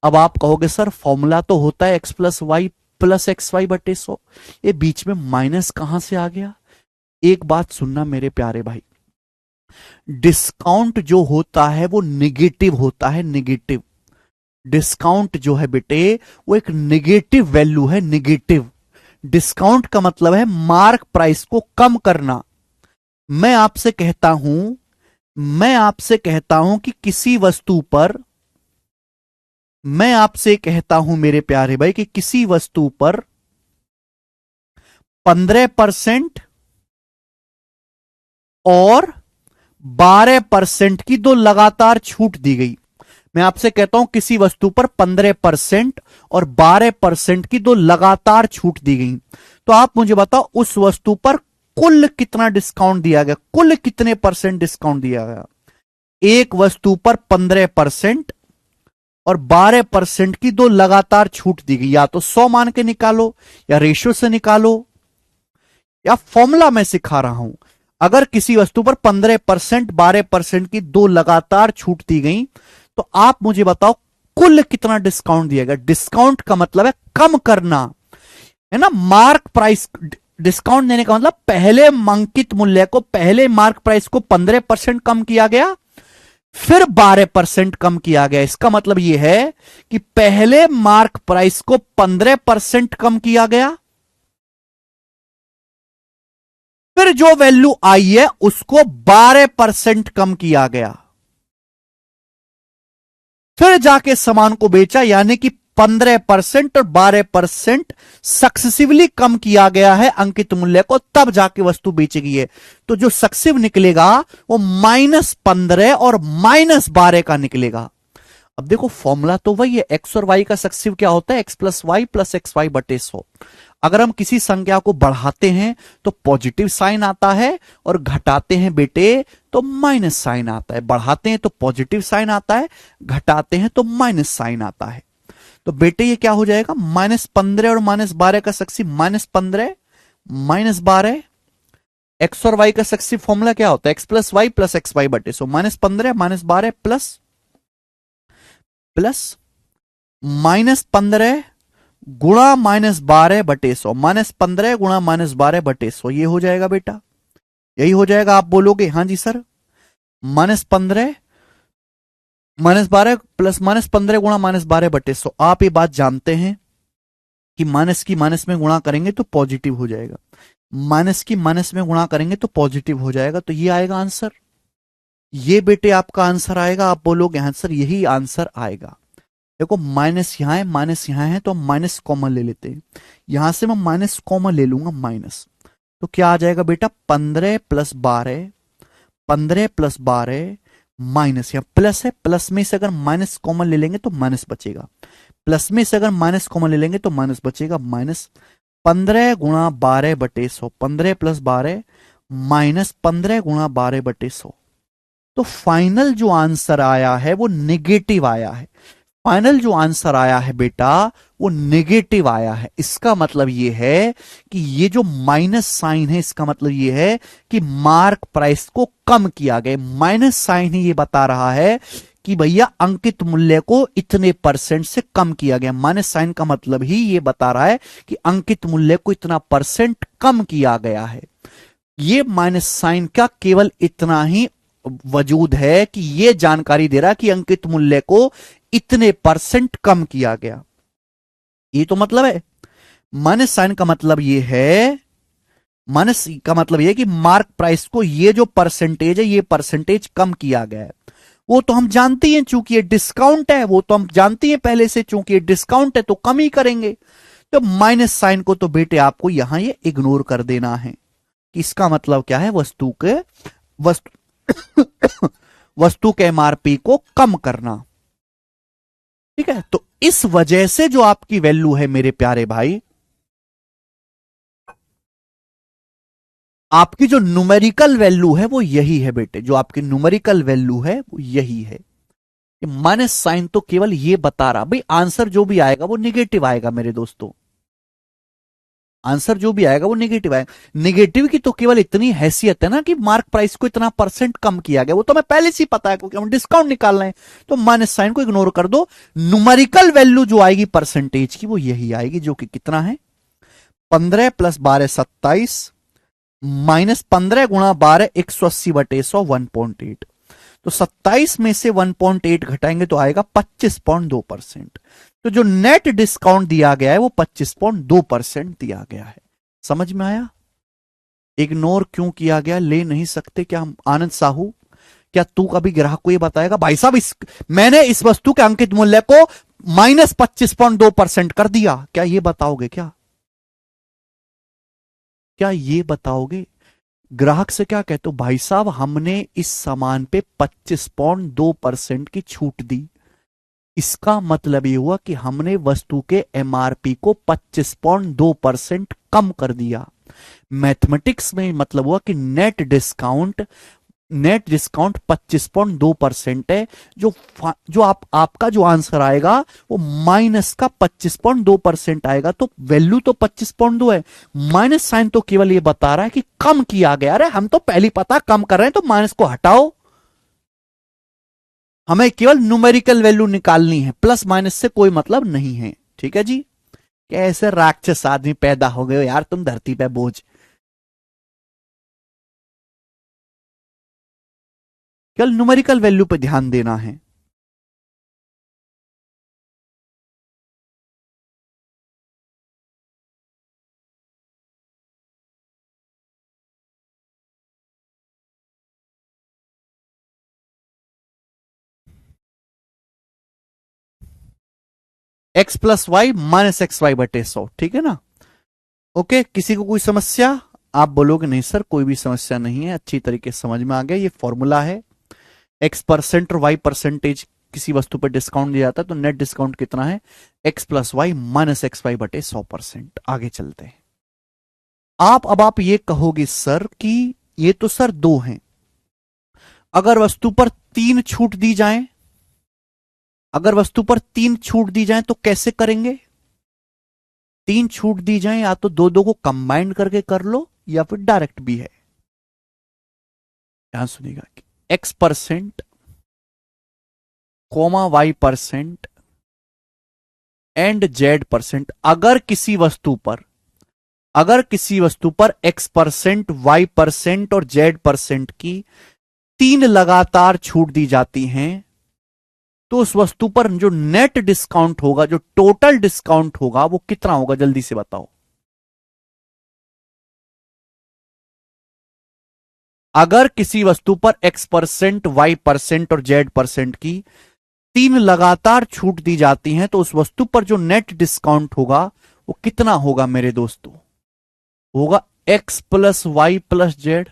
अब आप कहोगे सर फॉर्मूला तो होता है X+Y प्लस XY बटे 100, ये बीच में माइनस कहां से आ गया? एक बात सुनना मेरे प्यारे भाई, डिस्काउंट जो होता है वो निगेटिव होता है, निगेटिव। डिस्काउंट जो है बेटे वो एक निगेटिव वैल्यू है, निगेटिव। डिस्काउंट का मतलब है मार्क प्राइस को कम करना। मैं आपसे कहता हूं कि किसी वस्तु पर, मैं आपसे कहता हूं मेरे प्यारे भाई कि किसी वस्तु पर 15% और 12% की दो लगातार छूट दी गई। मैं आपसे कहता हूं किसी वस्तु पर 15% और 12% की दो लगातार छूट दी गई, तो आप मुझे बताओ उस वस्तु पर कुल कितना डिस्काउंट दिया गया, कुल कितने परसेंट डिस्काउंट दिया गया? एक वस्तु पर 15% और 12% की दो लगातार छूट दी गई। या तो 100 मान के निकालो, या रेशियो से निकालो, या फॉर्मूला मैं सिखा रहा हूं। अगर किसी वस्तु पर 15% 12% की दो लगातार छूट दी गई, तो आप मुझे बताओ कुल कितना डिस्काउंट दिया गया? डिस्काउंट का मतलब है कम करना। है ना। मार्क प्राइस डिस्काउंट देने का मतलब पहले अंकित मूल्य को, पहले मार्क प्राइस को 15% कम किया गया, फिर 12% कम किया गया। इसका मतलब यह है कि पहले मार्क प्राइस को 15% कम किया गया, फिर जो वैल्यू आई है उसको 12% कम किया गया, फिर जाके सामान को बेचा, यानी कि 15% और 12% सक्सेसिवली कम किया गया है अंकित मूल्य को, तब जाके वस्तु बेची गई है। तो जो सक्सेसिव निकलेगा वो -15 और -12 का निकलेगा। अब देखो फॉर्मूला तो वही है, एक्स और वाई का सक्सेसिव क्या होता है, x+y+xy/100। अगर हम किसी संख्या को बढ़ाते हैं तो पॉजिटिव साइन आता है, और घटाते हैं बेटे तो माइनस साइन आता है। बढ़ाते हैं तो पॉजिटिव साइन आता है, घटाते हैं तो माइनस साइन आता है। तो बेटे ये क्या हो जाएगा, -15 और -12 का सक्सेसिव -15 -12। एक्स और वाई का सक्सेसिव फॉर्मूला क्या होता है, x+y+xy/100। -15 -12 प्लस -15 गुणा -12/100, -15 गुणा -12/100, ये हो जाएगा बेटा, यही हो जाएगा। आप बोलोगे हाँ जी सर, -15 -12 प्लस -15 गुणा -12/100। आप ये बात जानते हैं कि माइनस की माइनस में गुणा करेंगे तो पॉजिटिव हो जाएगा, माइनस की माइनस में गुणा करेंगे तो पॉजिटिव हो जाएगा। तो ये आएगा आंसर, ये बेटे आपका आंसर आएगा। आप बोलोगे हाँ सर यही आंसर आएगा। देखो माइनस यहां है, माइनस यहां है, तो हम माइनस कॉमन ले लेते हैं। यहां से मैं माइनस कॉमन ले लूंगा माइनस, तो क्या आ जाएगा बेटा, 15 + 12, 15 + 12 माइनस, यहां प्लस है, प्लस में से अगर माइनस कॉमन ले लेंगे तो माइनस बचेगा, प्लस में से अगर माइनस कॉमन ले लेंगे तो माइनस बचेगा, माइनस 15 गुणा 12/100, 15 + 12 -15 गुणा 12/100। तो फाइनल जो आंसर आया है वो नेगेटिव आया है। फाइनल जो आंसर आया है बेटा वो नेगेटिव आया है। इसका मतलब ये है कि ये जो माइनस साइन है, इसका मतलब ये है कि मार्क प्राइस को कम किया गया। माइनस साइन ही ये बता रहा है कि भैया अंकित मूल्य को इतने % से कम किया गया। माइनस साइन का मतलब ही ये बता रहा है कि अंकित मूल्य को इतना % कम किया गया है। ये माइनस साइन का केवल इतना ही वजूद है कि यह जानकारी दे रहा कि अंकित मूल्य को इतने % कम किया गया। ये तो मतलब है। माइनस साइन का मतलब यह है, माइनस का मतलब यह कि मार्क प्राइस को ये जो परसेंटेज है ये परसेंटेज कम किया गया है। वो तो हम जानते हैं, चूंकि ये डिस्काउंट है, वो तो हम जानते हैं पहले से, चूंकि ये डिस्काउंट है तो कम ही करेंगे। तो माइनस साइन को तो बेटे आपको यहां ये इग्नोर कर देना है कि इसका मतलब क्या है, वस्तु के एमआरपी को कम करना। ठीक है, तो इस वजह से जो आपकी वैल्यू है मेरे प्यारे भाई, आपकी जो न्यूमेरिकल वैल्यू है वो यही है बेटे, जो आपकी न्यूमेरिकल वैल्यू है वो यही है। माइनस साइन तो केवल ये बता रहा भाई, आंसर जो भी आएगा वो निगेटिव आएगा मेरे दोस्तों, आंसर जो भी आएगा वो नेगेटिव आएगा। नेगेटिव की तो केवल इतनी हैसियत है ना कि मार्क प्राइस को इतना % कम किया गया, वो तो हमें पहले से ही पता है क्योंकि हम डिस्काउंट निकाल रहे हैं। तो माइनस साइन को इग्नोर कर दो, न्यूमेरिकल वैल्यू जो आएगी परसेंटेज की वो यही आएगी, जो कि कितना है, 15 + 12 27 -15 गुणा 12 180/100 1.8। तो 27 में से 1.8 घटाएंगे तो आएगा 25.2%। तो जो नेट डिस्काउंट दिया गया है वो 25.2% दिया गया है। समझ में आया? इग्नोर क्यों किया गया, ले नहीं सकते क्या हम? आनंद साहू, क्या तू कभी ग्राहक को ये बताएगा भाई साहब मैंने इस वस्तु के अंकित मूल्य को -25.2% कर दिया, क्या ये बताओगे? क्या ये बताओगे? ग्राहक से क्या कहते हो, भाई साहब हमने इस सामान पे 25.2% की छूट दी। इसका मतलब ये हुआ कि हमने वस्तु के एमआरपी को 25.2% कम कर दिया। मैथमेटिक्स में मतलब हुआ कि नेट डिस्काउंट 25.2% है। जो आपका जो आंसर आएगा वो माइनस का 25.2% आएगा। तो वैल्यू तो 25.2 है, माइनस साइन तो केवल ये बता रहा है कि कम किया गया। अरे हम तो पहली पता कम कर रहे हैं, तो माइनस को हटाओ, हमें केवल न्यूमेरिकल वैल्यू निकालनी है, प्लस माइनस से कोई मतलब नहीं है। ठीक है जी, कैसे राक्षस आदमी पैदा हो गए हो यार तुम धरती पे बोझ। केवल न्यूमेरिकल वैल्यू पे ध्यान देना है। X plus y minus x y बटे 100, ठीक है ना। ओके, किसी को कोई समस्या? आप बोलोगे नहीं सर कोई भी समस्या नहीं है, अच्छी तरीके से समझ में आ गया। ये फॉर्मूला है, एक्स परसेंट और वाई परसेंटेज किसी वस्तु पर डिस्काउंट दिया जाता है तो नेट डिस्काउंट कितना है, x plus y minus x y बटे 100%। आगे चलते हैं। अब आप ये कहोगे सर कि ये तो सर दो हैं, अगर वस्तु पर तीन छूट दी जाए, अगर वस्तु पर तीन छूट दी जाए तो कैसे करेंगे? तीन छूट दी जाए या तो दो दो को कंबाइंड करके कर लो या फिर डायरेक्ट भी है। ध्यान सुनिएगा, x percent comma y percent and z percent. अगर किसी वस्तु पर एक्स परसेंट वाई परसेंट और जेड परसेंट की तीन लगातार छूट दी जाती हैं तो उस वस्तु पर जो नेट डिस्काउंट होगा, जो टोटल डिस्काउंट होगा वो कितना होगा, जल्दी से बताओ। अगर किसी वस्तु पर एक्स परसेंट वाई परसेंट और जेड परसेंट की तीन लगातार छूट दी जाती हैं तो उस वस्तु पर जो नेट डिस्काउंट होगा वो कितना होगा मेरे दोस्तों? होगा x plus y plus z,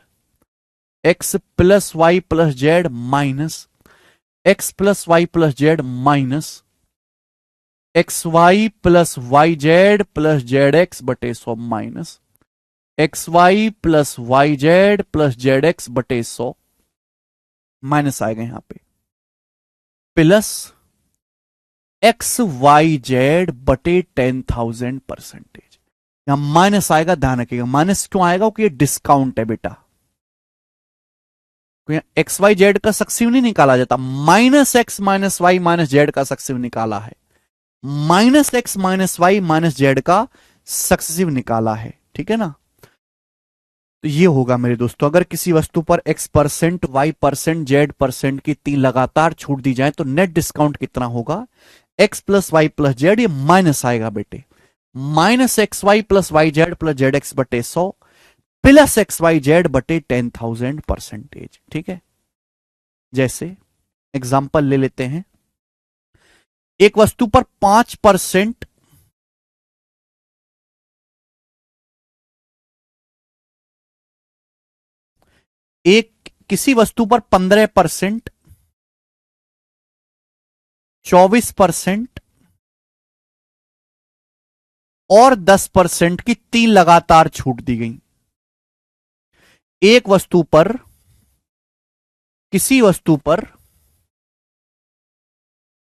x plus y plus z minus x plus y plus z minus x y plus y z plus z x बटे 100 minus x y plus y z plus z x बटे 100, minus आएगा यहां पे, plus x Y Z बटे 10,000%। यहां minus आएगा, ध्यान रखिएगा। माइनस क्यों आएगा? क्योंकि ये डिस्काउंट है बेटा, एक्स वाई जेड का सक्सिव नहीं निकाला जाता, minus x minus y minus z का सक्सिव निकाला है, minus x minus y minus z का सक्सेसिव निकाला है, ठीक है ना। तो ये होगा मेरे दोस्तों, अगर किसी वस्तु पर x percent y percent z percent की तीन लगातार छूट दी जाए तो नेट डिस्काउंट कितना होगा, x plus y plus z, ये माइनस आएगा बेटे, minus x y plus y z plus z x बटे 100 प्लस एक्स वाई जेड बटे 10,000%। ठीक है, जैसे एग्जाम्पल ले लेते हैं, एक वस्तु पर 5%, एक किसी वस्तु पर 15%, 24% और 10% की तीन लगातार छूट दी गई। एक वस्तु पर, किसी वस्तु पर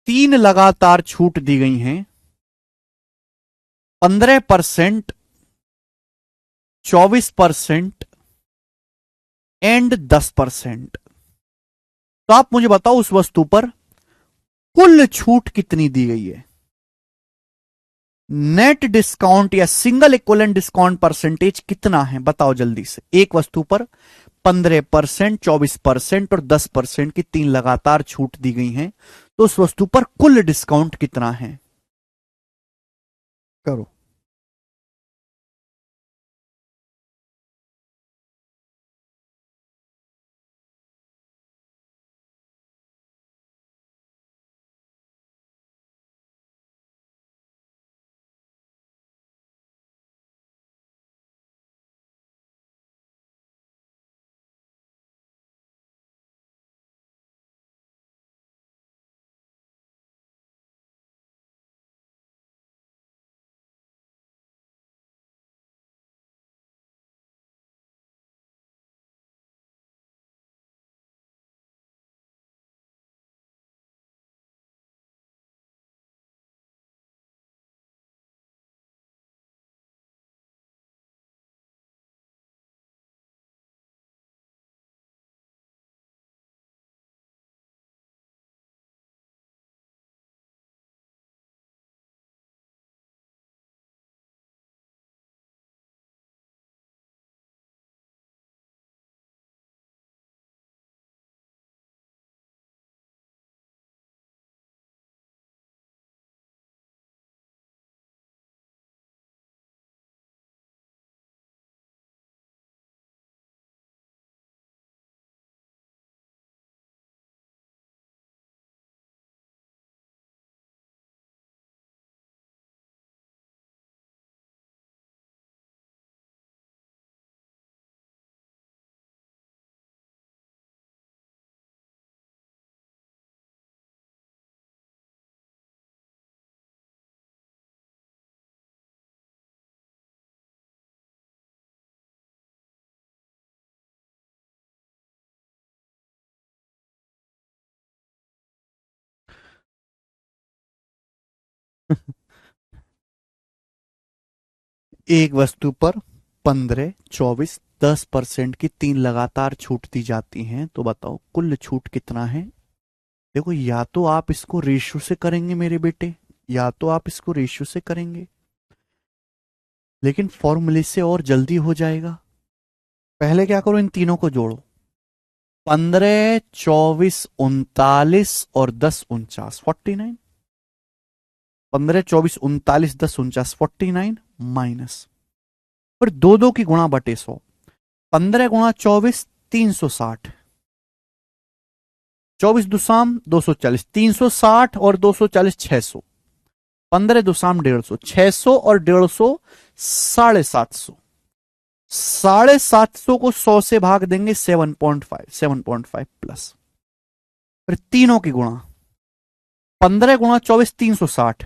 तीन लगातार छूट दी गई हैं, 15%, 24% एंड 10%। तो आप मुझे बताओ उस वस्तु पर कुल छूट कितनी दी गई है? नेट डिस्काउंट या सिंगल इक्वलेंट डिस्काउंट परसेंटेज कितना है बताओ जल्दी से। एक वस्तु पर 15%, 24% और 10% की तीन लगातार छूट दी गई हैं तो उस वस्तु पर कुल डिस्काउंट कितना है? करो। एक वस्तु पर 15, 24, 10% की 3 लगातार छूट दी जाती हैं, तो बताओ कुल छूट कितना है। देखो, या तो आप इसको रेशियो से करेंगे मेरे बेटे, या तो आप इसको रेशियो से करेंगे, लेकिन फॉर्मूले से और जल्दी हो जाएगा। पहले क्या करो, इन तीनों को जोड़ो। 15, 24, 39 और 10, 49, 49। 15, 24, 39, 10, 49, 49 माइनस, फिर दो दो की गुणा बटे 100। 15 गुणा 24, 360। 24 दुसाम 240, 360 और 240, 600। 15 दुसाम 150, 600 और 150, 750। 750 को 100 से भाग देंगे, 7.5, 7.5 प्लस, फिर तीनों की गुणा। 15 गुणा 24, 360।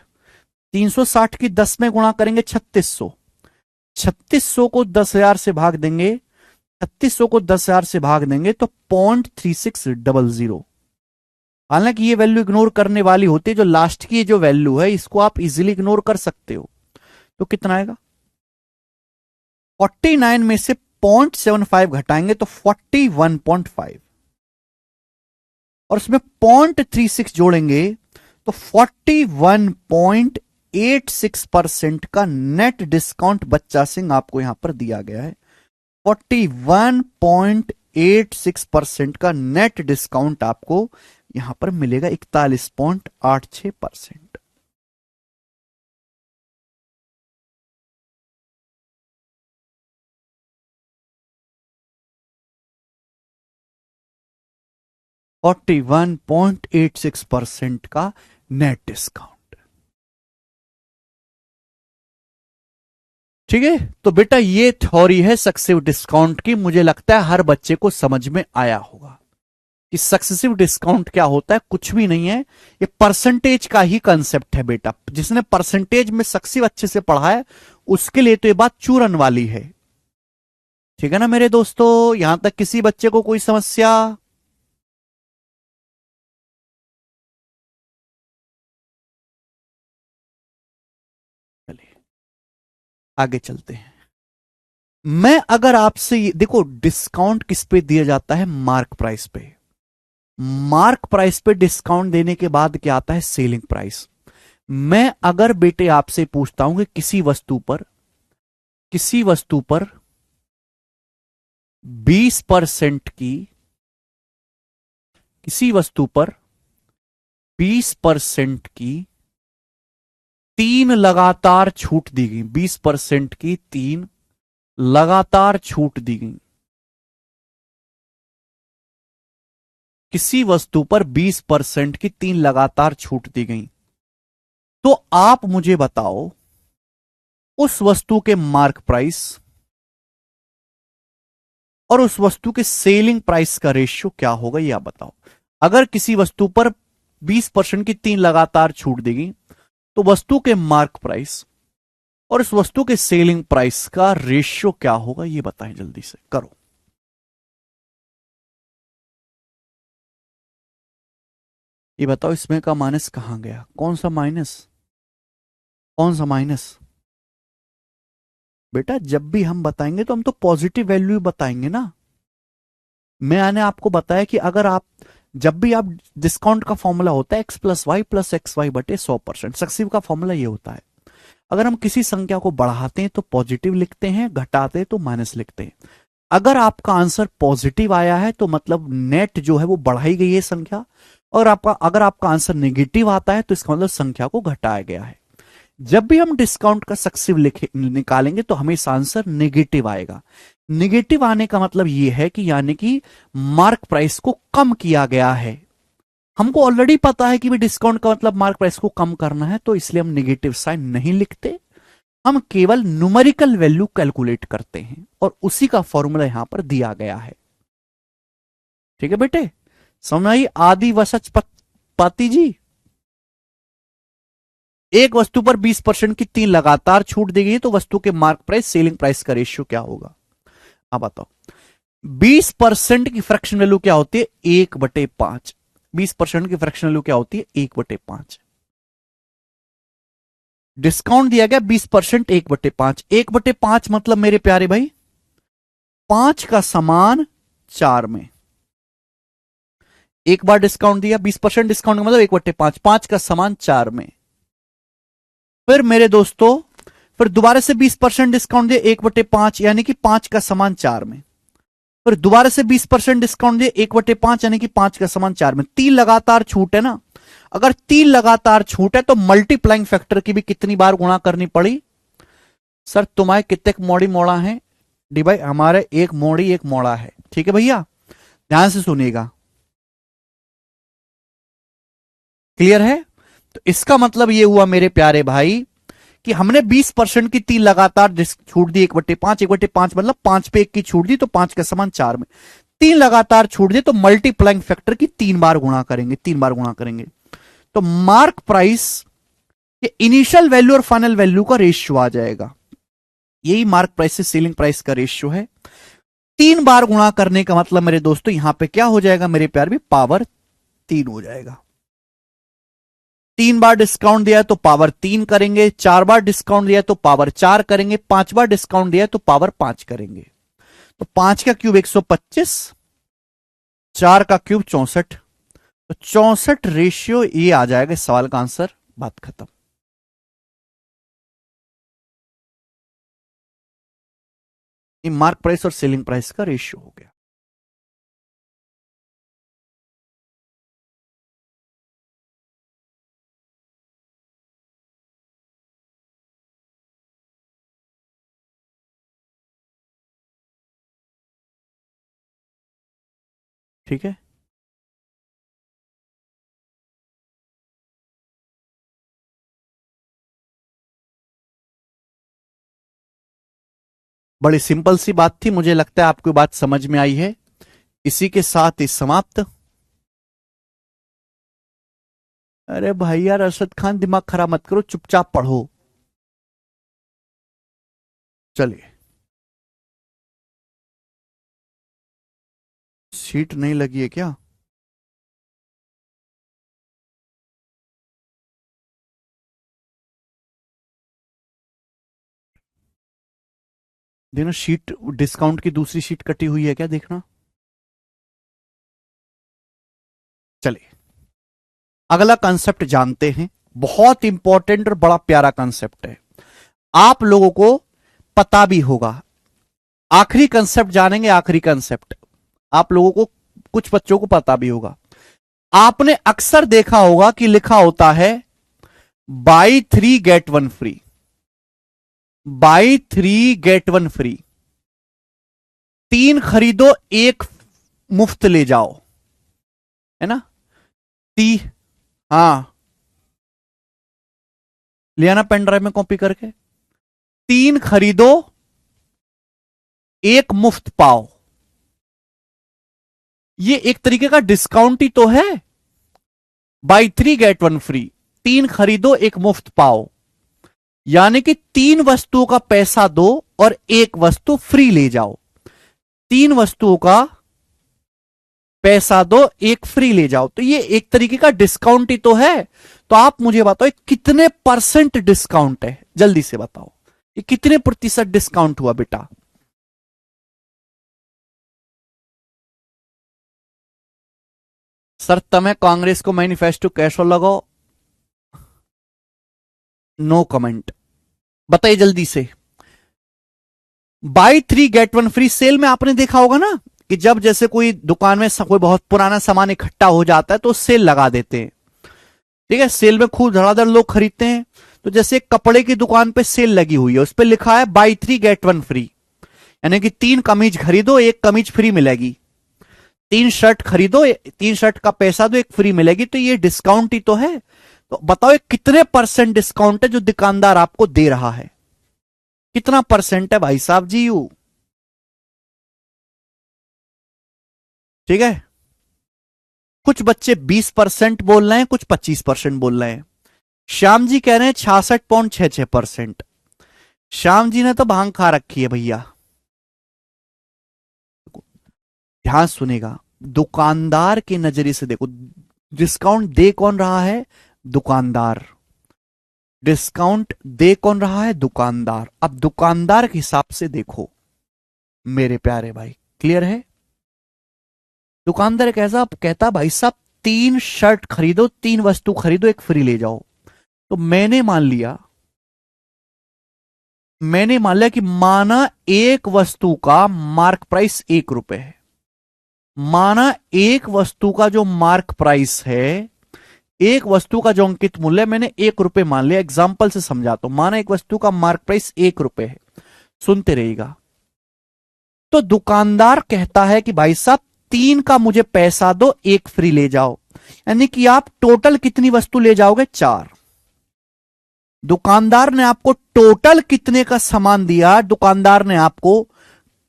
360 की 10 में गुणा करेंगे, 3600। 3600 को 10,000 से भाग देंगे, 3600 को 10,000 से भाग देंगे तो 0.3600। हालांकि ये वैल्यू इग्नोर करने वाली होती है, जो लास्ट की जो वैल्यू है इसको आप इजीली इग्नोर कर सकते हो। तो कितना आएगा, 49 में से 0.75 घटाएंगे तो 41.5, और उसमें 0.36 जोड़ेंगे तो 41.86% का नेट डिस्काउंट बच्चा सिंह आपको यहां पर दिया गया है। 41.86% का नेट डिस्काउंट आपको यहां पर मिलेगा, 41.86%। 41.86% का नेट डिस्काउंट। ठीक है, तो बेटा ये थ्योरी है सक्सेसिव डिस्काउंट की। मुझे लगता है हर बच्चे को समझ में आया होगा कि सक्सेसिव डिस्काउंट क्या होता है। कुछ भी नहीं है, ये परसेंटेज का ही कंसेप्ट है बेटा। जिसने परसेंटेज में सक्सेसिव अच्छे से पढ़ा है उसके लिए तो ये बात चूरन वाली है। ठीक है ना मेरे दोस्तों, यहां तक किसी बच्चे को कोई समस्या? चलिए आगे चलते हैं। मैं अगर आपसे देखो, डिस्काउंट किस पे दिया जाता है, मार्क प्राइस पे। मार्क प्राइस पे डिस्काउंट देने के बाद क्या आता है, सेलिंग प्राइस। मैं अगर बेटे आपसे पूछता हूं कि किसी वस्तु पर 20% की, किसी वस्तु पर 20% की 3 लगातार छूट दी गई, 20% की 3 लगातार छूट दी गई। किसी वस्तु पर 20% की 3 लगातार छूट दी गई, तो आप मुझे बताओ उस वस्तु के मार्क प्राइस और उस वस्तु के सेलिंग प्राइस का रेशियो क्या होगा, यह बताओ। अगर किसी वस्तु पर 20% की 3 लगातार छूट देगी तो वस्तु के मार्क प्राइस और उस वस्तु के सेलिंग प्राइस का रेशियो क्या होगा, यह बताएं, जल्दी से करो। ये बताओ, इसमें का माइनस कहां गया, कौन सा माइनस, कौन सा माइनस? बेटा जब भी हम बताएंगे तो हम तो पॉजिटिव वैल्यू बताएंगे ना। मैंने आपको बताया कि अगर आप, जब भी आप, डिस्काउंट का फॉर्मूला होता है x+y+xy बटे 100%। सक्सेसिव का फॉर्मूला ये होता है, अगर हम किसी संख्या को बढ़ाते हैं तो पॉजिटिव लिखते हैं, घटाते हैं तो माइनस लिखते हैं। अगर आपका आंसर पॉजिटिव आया है तो मतलब नेट जो है वो बढ़ाई गई है संख्या, और अगर आपका आंसर नेगेटिव आता है तो इसका मतलब संख्या को घटाया गया है। जब भी हम डिस्काउंट का सक्सेसिव निकालेंगे तो हमेशा आंसर नेगेटिव आएगा। नेगेटिव आने का मतलब यह है कि यानी कि मार्क प्राइस को कम किया गया है। हमको ऑलरेडी पता है कि भी डिस्काउंट का मतलब मार्क प्राइस को कम करना है, तो इसलिए हम नेगेटिव साइन नहीं लिखते, हम केवल न्यूमेरिकल वैल्यू कैलकुलेट करते हैं, और उसी का फॉर्मूला यहां पर दिया गया है। ठीक है बेटे, समझ आई आदि वसच पाती जी? एक वस्तु पर 20% की 3 लगातार छूट दी गई तो वस्तु के मार्क प्राइस सेलिंग प्राइस का रेशियो क्या होगा। अब बताओ, 20% की फ्रैक्शन वैल्यू क्या होती है, 1/5। 20% की फ्रैक्शन वैल्यू क्या होती है, 1/5। डिस्काउंट दिया गया 20%, 1/5। 1/5 मतलब मेरे प्यारे भाई 5 का समान 4 में। एक बार डिस्काउंट दिया, 20% डिस्काउंट का मतलब 1/5, 5 का समान 4 में। फिर मेरे दोस्तों फिर दोबारा से 20% डिस्काउंट दिया 1/5 यानी कि 5 का समान 4 में। फिर दोबारा से 20% डिस्काउंट दिया 1/5 यानी कि 5 का समान 4 में। 3 लगातार छूट है ना, अगर 3 लगातार छूट है तो मल्टीप्लाइंग फैक्टर की भी कितनी बार गुणा करनी पड़ी? सर तुम्हारे कितने मोड़ी मोड़ा है? डी भाई हमारे एक मोड़ी एक मोड़ा है, ठीक है भैया, ध्यान से सुनिएगा। क्लियर है? तो इसका मतलब ये हुआ मेरे प्यारे भाई कि हमने 20% की 3 लगातार छूट दी 1/5, 1/5 मतलब 5 पे 1 की छूट दी तो 5 के समान 4 में। 3 लगातार छूट दी तो मल्टीप्लाइंग फैक्टर की 3 बार गुणा करेंगे, 3 बार गुणा करेंगे तो मार्क प्राइस के इनिशियल वैल्यू और फाइनल वैल्यू का रेशियो आ जाएगा। यही मार्क प्राइस से सेलिंग प्राइस का रेशियो है। 3 बार गुणा करने का मतलब मेरे दोस्तों यहां पे क्या हो जाएगा मेरे प्यार भी, पावर 3 हो जाएगा। 3 बार डिस्काउंट दिया है तो पावर 3 करेंगे, 4 बार डिस्काउंट दिया है तो पावर 4 करेंगे, 5 बार डिस्काउंट दिया है तो पावर 5 करेंगे। तो 5 का क्यूब 125, 4 का क्यूब 64, तो 64 रेशियो ये आ जाएगा इस सवाल का आंसर। बात खत्म। ये मार्क प्राइस और सेलिंग प्राइस का रेशियो हो गया। ठीक है, बड़ी सिंपल सी बात थी, मुझे लगता है आपको बात समझ में आई है। इसी के साथ ही समाप्त। अरे भाई यार अरशद खान दिमाग खराब मत करो, चुपचाप पढ़ो। चलिए, सीट नहीं लगी है क्या? देखना शीट, डिस्काउंट की दूसरी शीट कटी हुई है क्या, देखना। चलिए अगला कंसेप्ट जानते हैं, बहुत इंपॉर्टेंट और बड़ा प्यारा कंसेप्ट है, आप लोगों को पता भी होगा। आखिरी कंसेप्ट जानेंगे, आखिरी कंसेप्ट आप लोगों को, कुछ बच्चों को पता भी होगा। आपने अक्सर देखा होगा कि लिखा होता है buy 3 get 1 free, buy 3 get 1 free, 3 खरीदो 1 मुफ्त ले जाओ, है ना? ती हाँ, लिया ना पेन ड्राइव में कॉपी करके। 3 खरीदो 1 मुफ्त पाओ, ये एक तरीके का डिस्काउंट ही तो है। बाई 3 गेट 1 फ्री, 3 खरीदो 1 मुफ्त पाओ, यानी कि 3 वस्तुओं का पैसा दो और 1 वस्तु फ्री ले जाओ। 3 वस्तुओं का पैसा दो 1 फ्री ले जाओ, तो ये एक तरीके का डिस्काउंट ही तो है। तो आप मुझे बताओ कितने परसेंट डिस्काउंट है, जल्दी से बताओ, ये कितने प्रतिशत डिस्काउंट हुआ बेटा? सर तमें कांग्रेस को मैनिफेस्टो कैसो लगो? नो कमेंट, बताइए जल्दी से। बाई 3 गेट 1 फ्री सेल में आपने देखा होगा ना कि जब जैसे कोई दुकान में कोई बहुत पुराना सामान इकट्ठा हो जाता है तो सेल लगा देते हैं। ठीक है, सेल में खूब धड़ाधड़ लोग खरीदते हैं। तो जैसे कपड़े की दुकान पे सेल लगी हुई है, उस पर लिखा है बाई 3 गेट 1 फ्री, यानी कि 3 कमीज खरीदो 1 कमीज फ्री मिलेगी। 3 शर्ट खरीदो 3 शर्ट का पैसा दो 1 फ्री मिलेगी, तो ये डिस्काउंट ही तो है। तो बताओ कितने परसेंट डिस्काउंट है जो दुकानदार आपको दे रहा है? कितना परसेंट है भाई साहब जी यू? ठीक है, कुछ बच्चे 20% बोल रहे हैं, कुछ 25% बोल रहे हैं। श्याम जी कह रहे हैं 66.66%। श्याम जी ने तो भांग खा रखी है भैया। ध्यान सुनेगा, दुकानदार के नजरिए से देखो, डिस्काउंट दे कौन रहा है? दुकानदार। डिस्काउंट दे कौन रहा है? दुकानदार। अब दुकानदार के हिसाब से देखो मेरे प्यारे भाई, क्लियर है? दुकानदार कैसा कहता, भाई साहब 3 शर्ट खरीदो, 3 वस्तु खरीदो, एक फ्री ले जाओ। तो मैंने मान लिया कि माना एक वस्तु का मार्क प्राइस 1 रुपए है। माना एक वस्तु का जो मार्क प्राइस है, एक वस्तु का जो अंकित मूल्य मैंने 1 रुपए मान लिया, एग्जाम्पल से समझा। तो माना एक वस्तु का मार्क प्राइस 1 रुपए है, सुनते रहिएगा। तो दुकानदार कहता है कि भाई साहब 3 का मुझे पैसा दो, एक फ्री ले जाओ। यानी कि आप टोटल कितनी वस्तु ले जाओगे? 4। दुकानदार ने आपको टोटल कितने का सामान दिया? दुकानदार ने आपको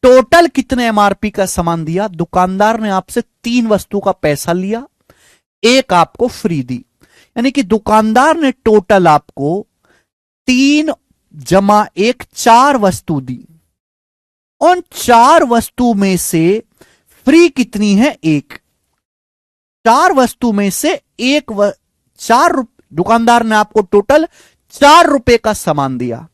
टोटल कितने एमआरपी का सामान दिया? दुकानदार ने आपसे 3 वस्तु का पैसा लिया, एक आपको फ्री दी। यानी कि दुकानदार ने टोटल आपको 3 + 1 4 वस्तु दी। उन 4 वस्तु में से फ्री कितनी है? 1। 4 वस्तु में से एक दुकानदार ने आपको टोटल 4 रुपए का सामान दिया।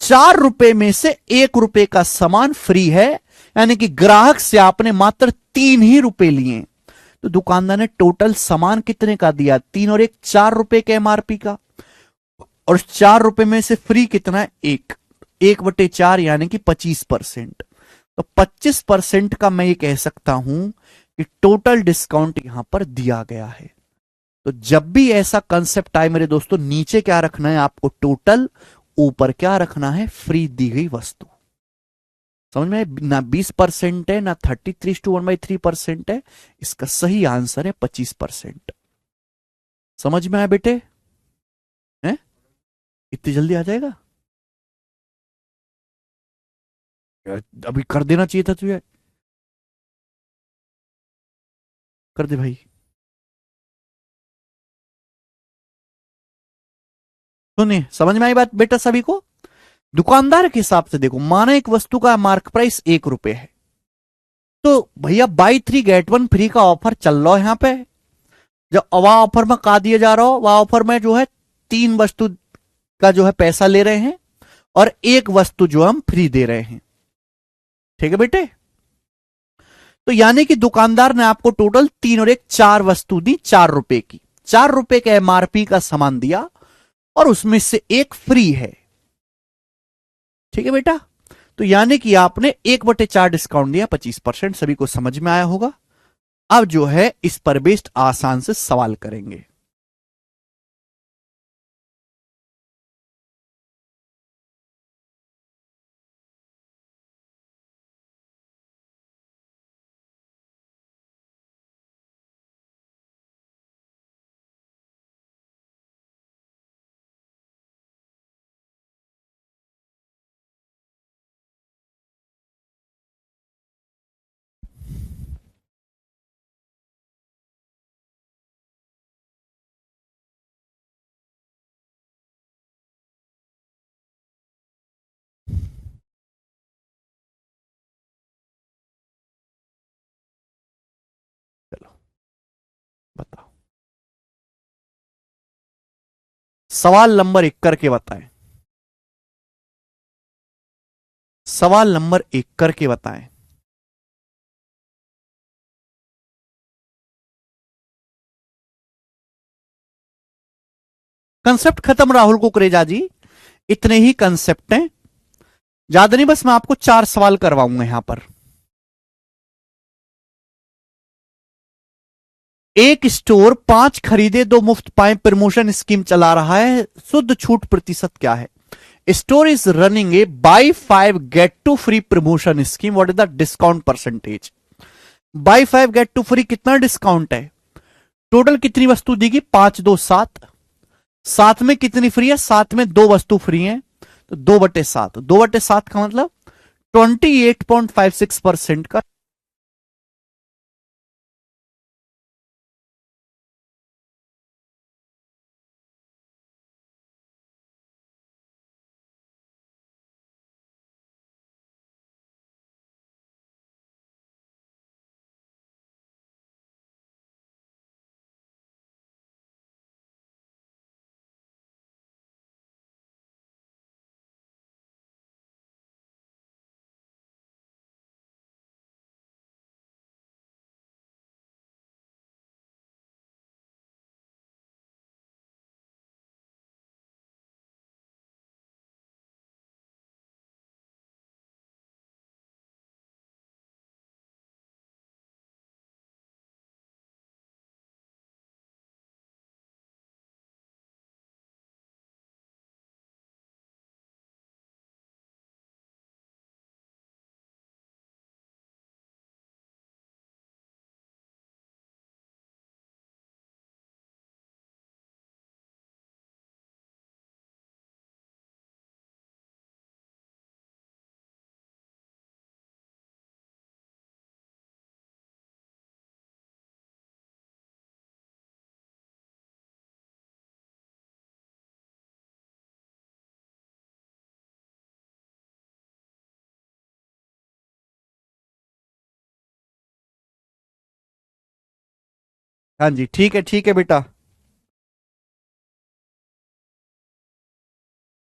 4 रुपए में से 1 रुपए का सामान फ्री है, यानी कि ग्राहक से आपने मात्र 3 ही रुपए लिए। तो दुकानदार ने टोटल सामान कितने का दिया? 3 और 1 4 रुपए के एमआरपी का। और 4 रुपए में से फ्री कितना है? 1। 1/4 यानी कि 25%। तो 25% का मैं ये कह सकता हूं कि टोटल डिस्काउंट यहां पर दिया गया है। तो जब भी ऐसा कंसेप्ट आए मेरे दोस्तों, नीचे क्या रखना है आपको? टोटल। ऊपर क्या रखना है? फ्री दी गई वस्तु। समझ में? ना 20% है, ना 33:1/3% है। इसका सही आंसर है 25%। समझ में आया बेटे? हैं? इतनी जल्दी आ जाएगा? अभी कर देना चाहिए था तुझे। कर दे भाई। सुनिए, समझ में आई बात बेटा सभी को? दुकानदार के हिसाब से देखो, माना एक वस्तु का मार्क प्राइस 1 रुपए है, तो भैया बाई 3 गेट 1 फ्री का ऑफर चल रहा है यहां पे। जब वह ऑफर में कहा दिया जा रहा हो, वह ऑफर में जो है 3 वस्तु का जो है पैसा ले रहे हैं, और एक वस्तु जो हम फ्री दे रहे हैं। ठीक है बेटे? तो यानी कि दुकानदार ने आपको टोटल 3 और 1 4 वस्तु दी, 4 रुपए की। 4 रुपए के एमआरपी का सामान दिया, और उसमें से एक फ्री है। ठीक है बेटा? तो यानी कि आपने 1/4 डिस्काउंट दिया, 25%। सभी को समझ में आया होगा? अब जो है इस पर बेस्ड आसान से सवाल करेंगे। चलो बताओ, सवाल नंबर 1 करके बताएं। सवाल नंबर 1 करके बताएं। कंसेप्ट खत्म राहुल कुकरेजा जी। इतने ही कंसेप्ट हैं, ज्यादा नहीं। बस मैं आपको 4 सवाल करवाऊंगा यहां पर। एक स्टोर 5 खरीदे 2 मुफ्त पाए प्रमोशन स्कीम चला रहा है, शुद्ध छूट प्रतिशत क्या है? Store is running a buy 5 get 2 free promotion scheme. What is the discount percentage? Buy 5 get 2 free कितना डिस्काउंट है? टोटल कितनी वस्तु देगी? 5 2 7। 7 में कितनी फ्री है? 7 में 2 वस्तु फ्री है, तो 2/7। 2/7 का मतलब 28.56% का हाँ जी, ठीक है बेटा।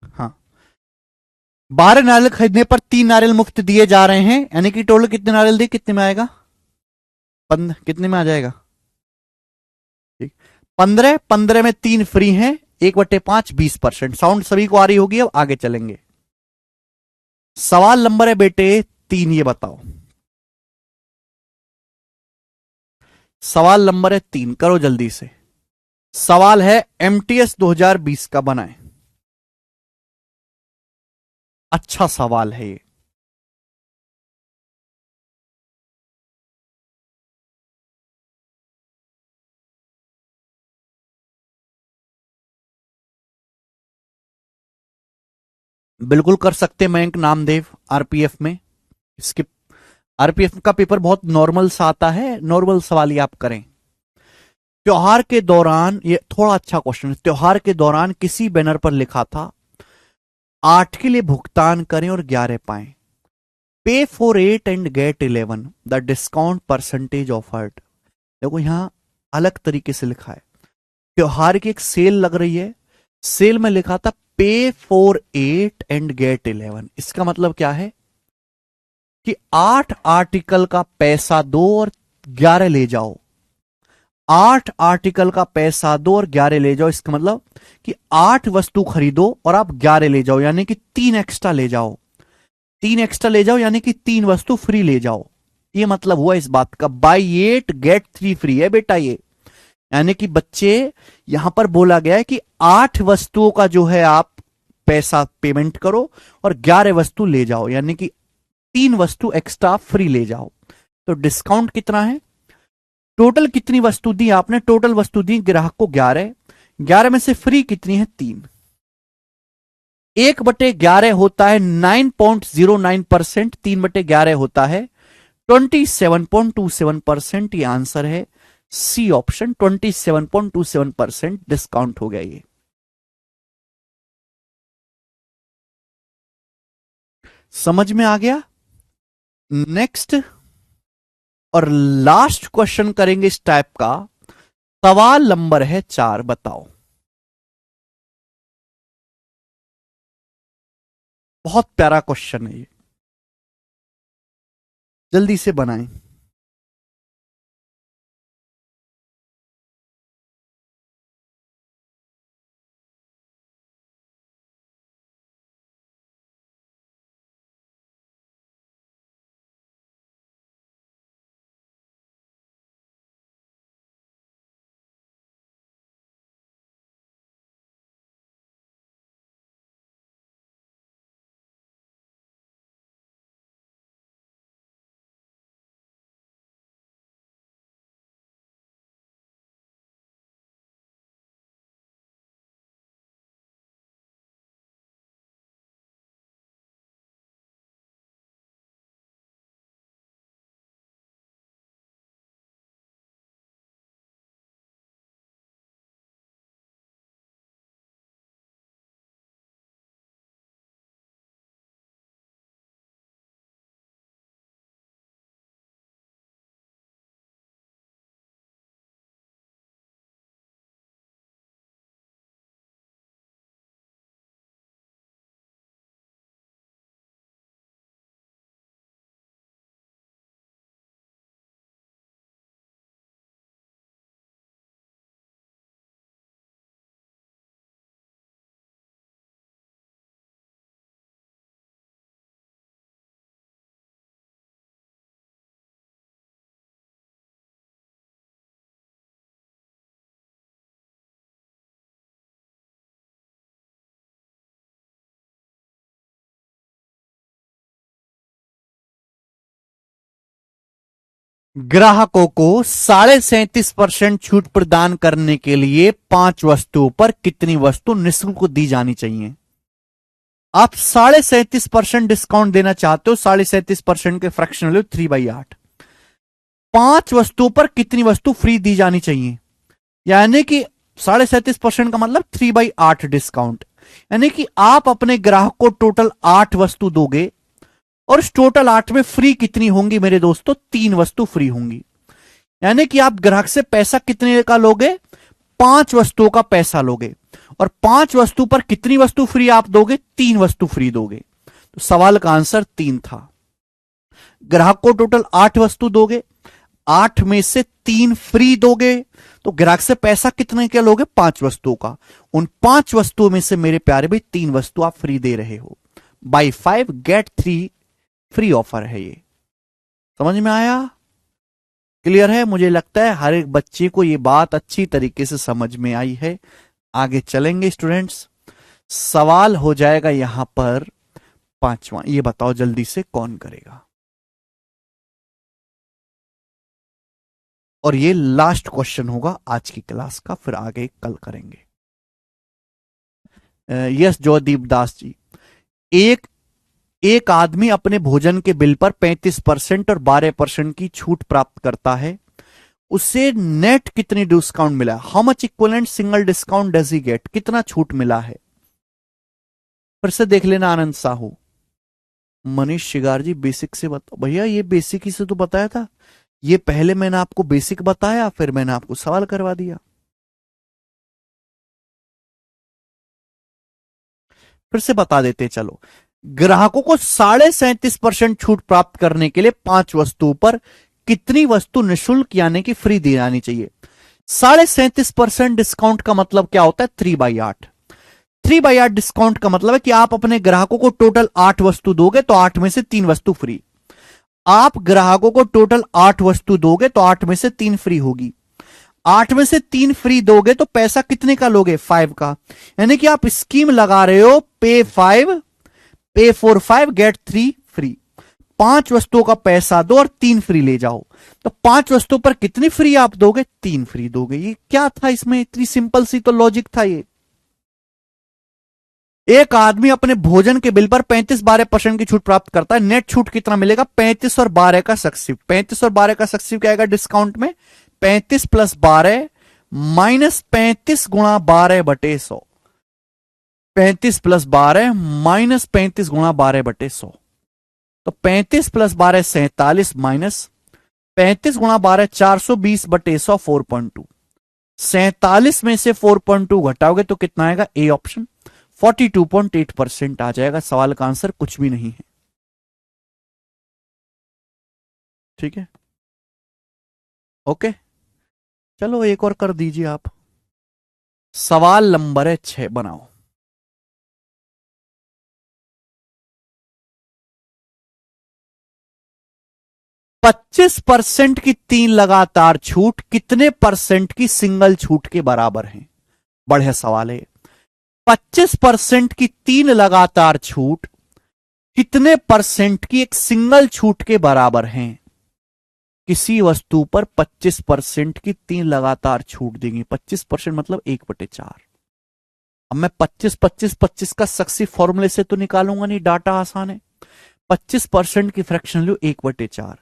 हाँ, 12 नारियल खरीदने पर 3 नारियल मुफ्त दिए जा रहे हैं, यानी कि टोटल कितने नारियल दिए, कितने में आएगा? कितने में आ जाएगा? ठीक, 15, 15 में 3 फ्री हैं, 1/5, 20%। साउंड सभी को आ रही होगी, अब आगे चलेंगे। सवाल नंबर है बेटे 3, ये बताओ। सवाल नंबर है 3, करो जल्दी से। सवाल है एमटीएस 2020 का बनाए। अच्छा सवाल है ये। बिल्कुल कर सकते मयंक नामदेव, आरपीएफ में। इसके आरपीएफ का पेपर बहुत नॉर्मल सा आता है, नॉर्मल सवाल ही आप करें। त्योहार के दौरान, ये थोड़ा अच्छा क्वेश्चन है, त्योहार के दौरान किसी बैनर पर लिखा था 8 के लिए भुगतान करें और 11 पाएं। Pay for 8 and get 11, the discount percentage offered. देखो यहां अलग तरीके से लिखा है। त्योहार की एक सेल लग रही है, सेल में लिखा था पे फॉर 8 एंड गेट 11। इसका मतलब क्या है कि 8 आर्टिकल का पैसा दो और 11 ले जाओ। 8 आर्टिकल का पैसा दो और 11 ले जाओ, इसका मतलब कि 8 वस्तु खरीदो और आप 11 ले जाओ, यानी कि 3 एक्स्ट्रा ले जाओ। 3 एक्स्ट्रा ले जाओ यानी कि 3 वस्तु फ्री ले जाओ। ये मतलब हुआ इस बात का। बाई 8 गेट 3 फ्री है बेटा ये। यानी कि बच्चे, यहां पर बोला गया है कि 8 वस्तुओं का जो है आप पैसा पेमेंट करो और 11 वस्तु ले जाओ, यानी कि 3 वस्तु एक्स्ट्रा फ्री ले जाओ। तो डिस्काउंट कितना है? टोटल कितनी वस्तु दी आपने? टोटल वस्तु दी ग्राहक को 11, 11 में से फ्री कितनी है? 3। 1/11 होता है 9.09%, 3/11 होता है 27.27%। ये आंसर है सी ऑप्शन, 27.27% डिस्काउंट हो गया ये। समझ में आ गया? नेक्स्ट और लास्ट क्वेश्चन करेंगे इस टाइप का। सवाल नंबर है 4, बताओ। बहुत प्यारा क्वेश्चन है ये, जल्दी से बनाएं। ग्राहकों को 37.5% छूट प्रदान करने के लिए 5 वस्तुओं पर कितनी वस्तु निःशुल्क दी जानी चाहिए? आप 37.5% डिस्काउंट देना चाहते हो, 37.5% के फ्रैक्शन वैल्यू 3/8। 5 वस्तुओं पर कितनी वस्तु फ्री दी जानी चाहिए? यानी कि 37.5% का मतलब 3/8 डिस्काउंट। यानी कि आप अपने ग्राहक को टोटल 8 वस्तु दोगे और इस टोटल 8 में फ्री कितनी होंगी मेरे दोस्तों? 3 वस्तु फ्री होंगी। यानी कि आप ग्राहक से पैसा कितने का लोगे, 5 वस्तुओं का पैसा लोगे, और 5 वस्तु पर कितनी वस्तु फ्री आप दोगे, 3 वस्तु फ्री दोगे। तो सवाल का आंसर 3 था। ग्राहक को टोटल 8 वस्तु दोगे, 8 में से 3 फ्री दोगे, तो ग्राहक से पैसा कितने का लोगे, 5 वस्तुओं का। उन 5 वस्तुओं में से मेरे प्यारे भाई 3 वस्तु आप फ्री दे रहे हो। बाई 5 गेट 3 फ्री ऑफर है ये। समझ में आया, क्लियर है? मुझे लगता है हर एक बच्चे को ये बात अच्छी तरीके से समझ में आई है। आगे चलेंगे स्टूडेंट्स, सवाल हो जाएगा यहां पर 5वां। ये बताओ जल्दी से कौन करेगा, और ये लास्ट क्वेश्चन होगा आज की क्लास का, फिर आगे कल करेंगे। यस जयदीप दास जी, एक आदमी अपने भोजन के बिल पर 35% और 12% की छूट प्राप्त करता है, उसे नेट कितनी डिस्काउंट मिला, how much equivalent single discount does he get, कितना छूट मिला है। फिर से देख लेना आनंद साहू। मनीष शिगार जी बेसिक से बताओ भैया, ये बेसिक ही से तो बताया था, ये पहले मैंने आपको बेसिक बताया, फिर मैंने आपको सवाल करवा दिया। फिर से बता देते चलो। ग्राहकों को 37.5% छूट प्राप्त करने के लिए 5 वस्तुओं पर कितनी वस्तु निःशुल्क यानी कि फ्री दी जानी चाहिए। 37.5% डिस्काउंट का मतलब क्या होता है, 3/8। 3/8 डिस्काउंट का मतलब है कि आप अपने ग्राहकों को टोटल 8 वस्तु दोगे तो 8 में से 3 वस्तु फ्री। आप ग्राहकों को टोटल 8 वस्तु दोगे तो 8 में से 3 फ्री होगी। 8 में से 3 फ्री दोगे तो पैसा कितने का लोगे, 5 का। यानी कि आप स्कीम लगा रहे हो पे 5 पे फॉर 5 गेट 3 फ्री। 5 वस्तुओं का पैसा दो और 3 फ्री ले जाओ, तो 5 वस्तुओं पर कितनी फ्री आप दोगे, 3 फ्री दोगे। ये क्या था इसमें, इतनी सिंपल सी तो लॉजिक था ये। एक आदमी अपने भोजन के बिल पर 35-12% की छूट प्राप्त करता है, नेट छूट कितना मिलेगा, 35 और 12 का सक्सिव। 35 और 12 का सक्सिव क्या आएगा डिस्काउंट में, 35 + 12 माइनस 35 गुणा 12/100। 35 + 12 माइनस 35 गुणा 12/100, तो 35 + 12 47 माइनस 35 गुणा 12 420/100 4.2। 47 में से 4.2 घटाओगे तो कितना आएगा, ए ऑप्शन 42.8% आ जाएगा। सवाल का आंसर कुछ भी नहीं है। ठीक है, ओके, चलो एक और कर दीजिए आप। सवाल नंबर है 6 बनाओ। पच्चीस % की 3 लगातार छूट कितने % की सिंगल छूट के बराबर है। बढ़िया सवाल है। 25% की 3 लगातार छूट कितने % की एक सिंगल छूट के बराबर है। किसी वस्तु पर 25% की 3 लगातार छूट देंगे। 25% मतलब 1/4। अब मैं 25 का सक्सिव फॉर्मूले से तो निकालूंगा नहीं, डाटा आसान है। 25% की फ्रैक्शन लो 1/4।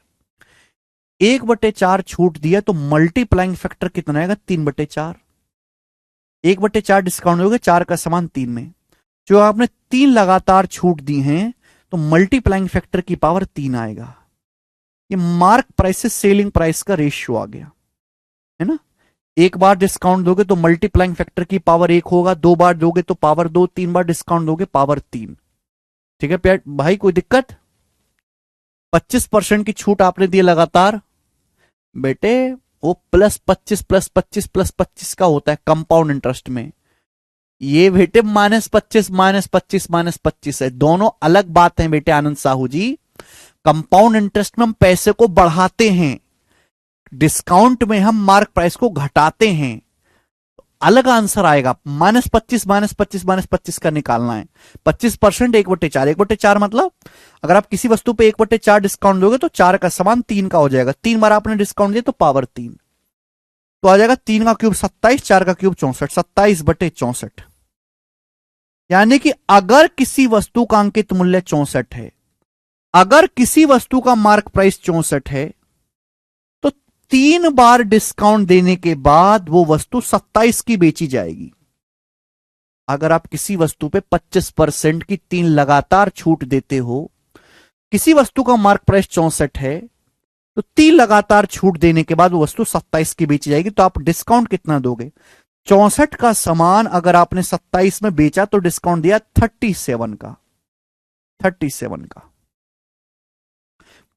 1/4 छूट दिया तो मल्टीप्लाइंग फैक्टर कितना आएगा, 3/4। 1/4 डिस्काउंट दोगे 4 का समान 3 में। जो आपने 3 लगातार छूट दी हैं तो मल्टीप्लाइंग फैक्टर की पावर 3 आएगा। ये मार्क प्राइस से सेलिंग प्राइस का रेशियो आ गया है ना। एक बार डिस्काउंट दोगे तो मल्टीप्लाइंग फैक्टर की पावर 1 होगा, 2 बार दोगे तो पावर 2, 3 बार डिस्काउंट दोगे पावर 3। ठीक है प्यार भाई, कोई दिक्कत। 25% की छूट आपने दी लगातार बेटे, वो +25 + 25 + 25 का होता है कंपाउंड इंटरेस्ट में। ये बेटे -25 -25 -25 है, दोनों अलग बात है बेटे आनंद साहू जी। कंपाउंड इंटरेस्ट में हम पैसे को बढ़ाते हैं, डिस्काउंट में हम मार्क प्राइस को घटाते हैं, अलग आंसर आएगा। -25 -25 -25 का निकालना है। 25% 1/4, 1/4 मतलब अगर आप किसी वस्तु पे 1/4 डिस्काउंट दोगे तो 4 का समान 3 का हो जाएगा। 3 बार आपने डिस्काउंट दिया तो पावर 3, तो आ जाएगा 3 का क्यूब 27, 4 का क्यूब 64, 27/64। यानी कि अगर किसी वस्तु का अंकित मूल्य 64 है, अगर किसी वस्तु का मार्क प्राइस 64 है, तो 3 बार डिस्काउंट देने के बाद वो वस्तु 27 की बेची जाएगी। अगर आप किसी वस्तु पे 25% की 3 लगातार छूट देते हो, किसी वस्तु का मार्क प्राइस 64 है, तो 3 लगातार छूट देने के बाद वो वस्तु 27 की बेची जाएगी। तो आप डिस्काउंट कितना दोगे? 64 का सामान अगर आपने 27 में बेचा तो डिस्काउंट दिया 37 का। 37 का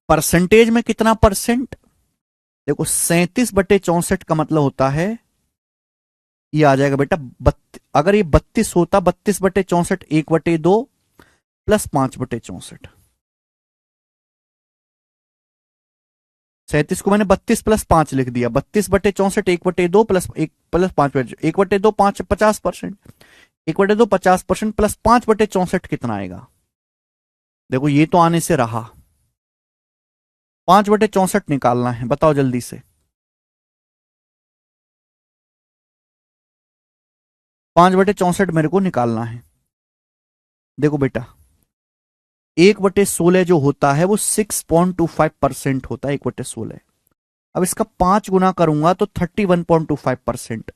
परसेंटेज में कितना परसेंट? देखो 37/64 का मतलब होता है, ये आ जाएगा बेटा अगर ये 32 होता, 32/64 1/2 प्लस 5/64। 37 को मैंने 32 प्लस 5 लिख दिया। 32/64 1/2 प्लस 1 प्लस 5 1/2 5 50%। 1/2 50% प्लस 5/64 कितना आएगा? देखो ये तो आने से रहा, 5/64 निकालना है, बताओ जल्दी से। 5/64 मेरे को निकालना है। देखो बेटा 1/16 जो होता है वो 6.25% होता है 1/16। अब इसका 5 गुना करूंगा तो 31.25%।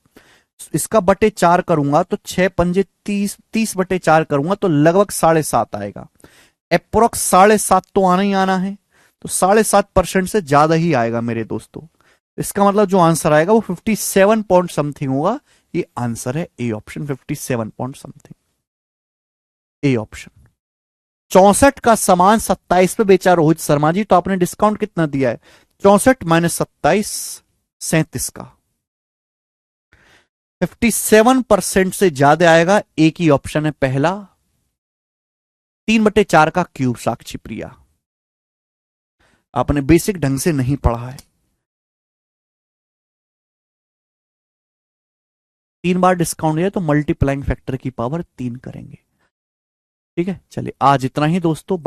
इसका बटे 4 करूंगा तो 6 पंजे 30, 30/4 करूंगा तो लगभग 7.5 आएगा। अप्रोक्स 7.5 तो आना ही आना है, तो 7.5% से ज्यादा ही आएगा मेरे दोस्तों। इसका मतलब जो आंसर आएगा वो 57 पॉइंट समथिंग होगा। ये आंसर है A option, 57 point something, A option. 64 का सामान 27 पे बेचा रोहित शर्मा जी, तो आपने डिस्काउंट कितना दिया है? 64 माइनस 27 37 का 57% से ज्यादा आएगा। एक ही ऑप्शन है पहला, 3/4 का क्यूब। साक्षी प्रिया आपने बेसिक ढंग से नहीं पढ़ा है। 3 बार डिस्काउंट दिया तो मल्टीप्लाइंग फैक्टर की पावर 3 करेंगे। ठीक है, चलिए आज इतना ही दोस्तों।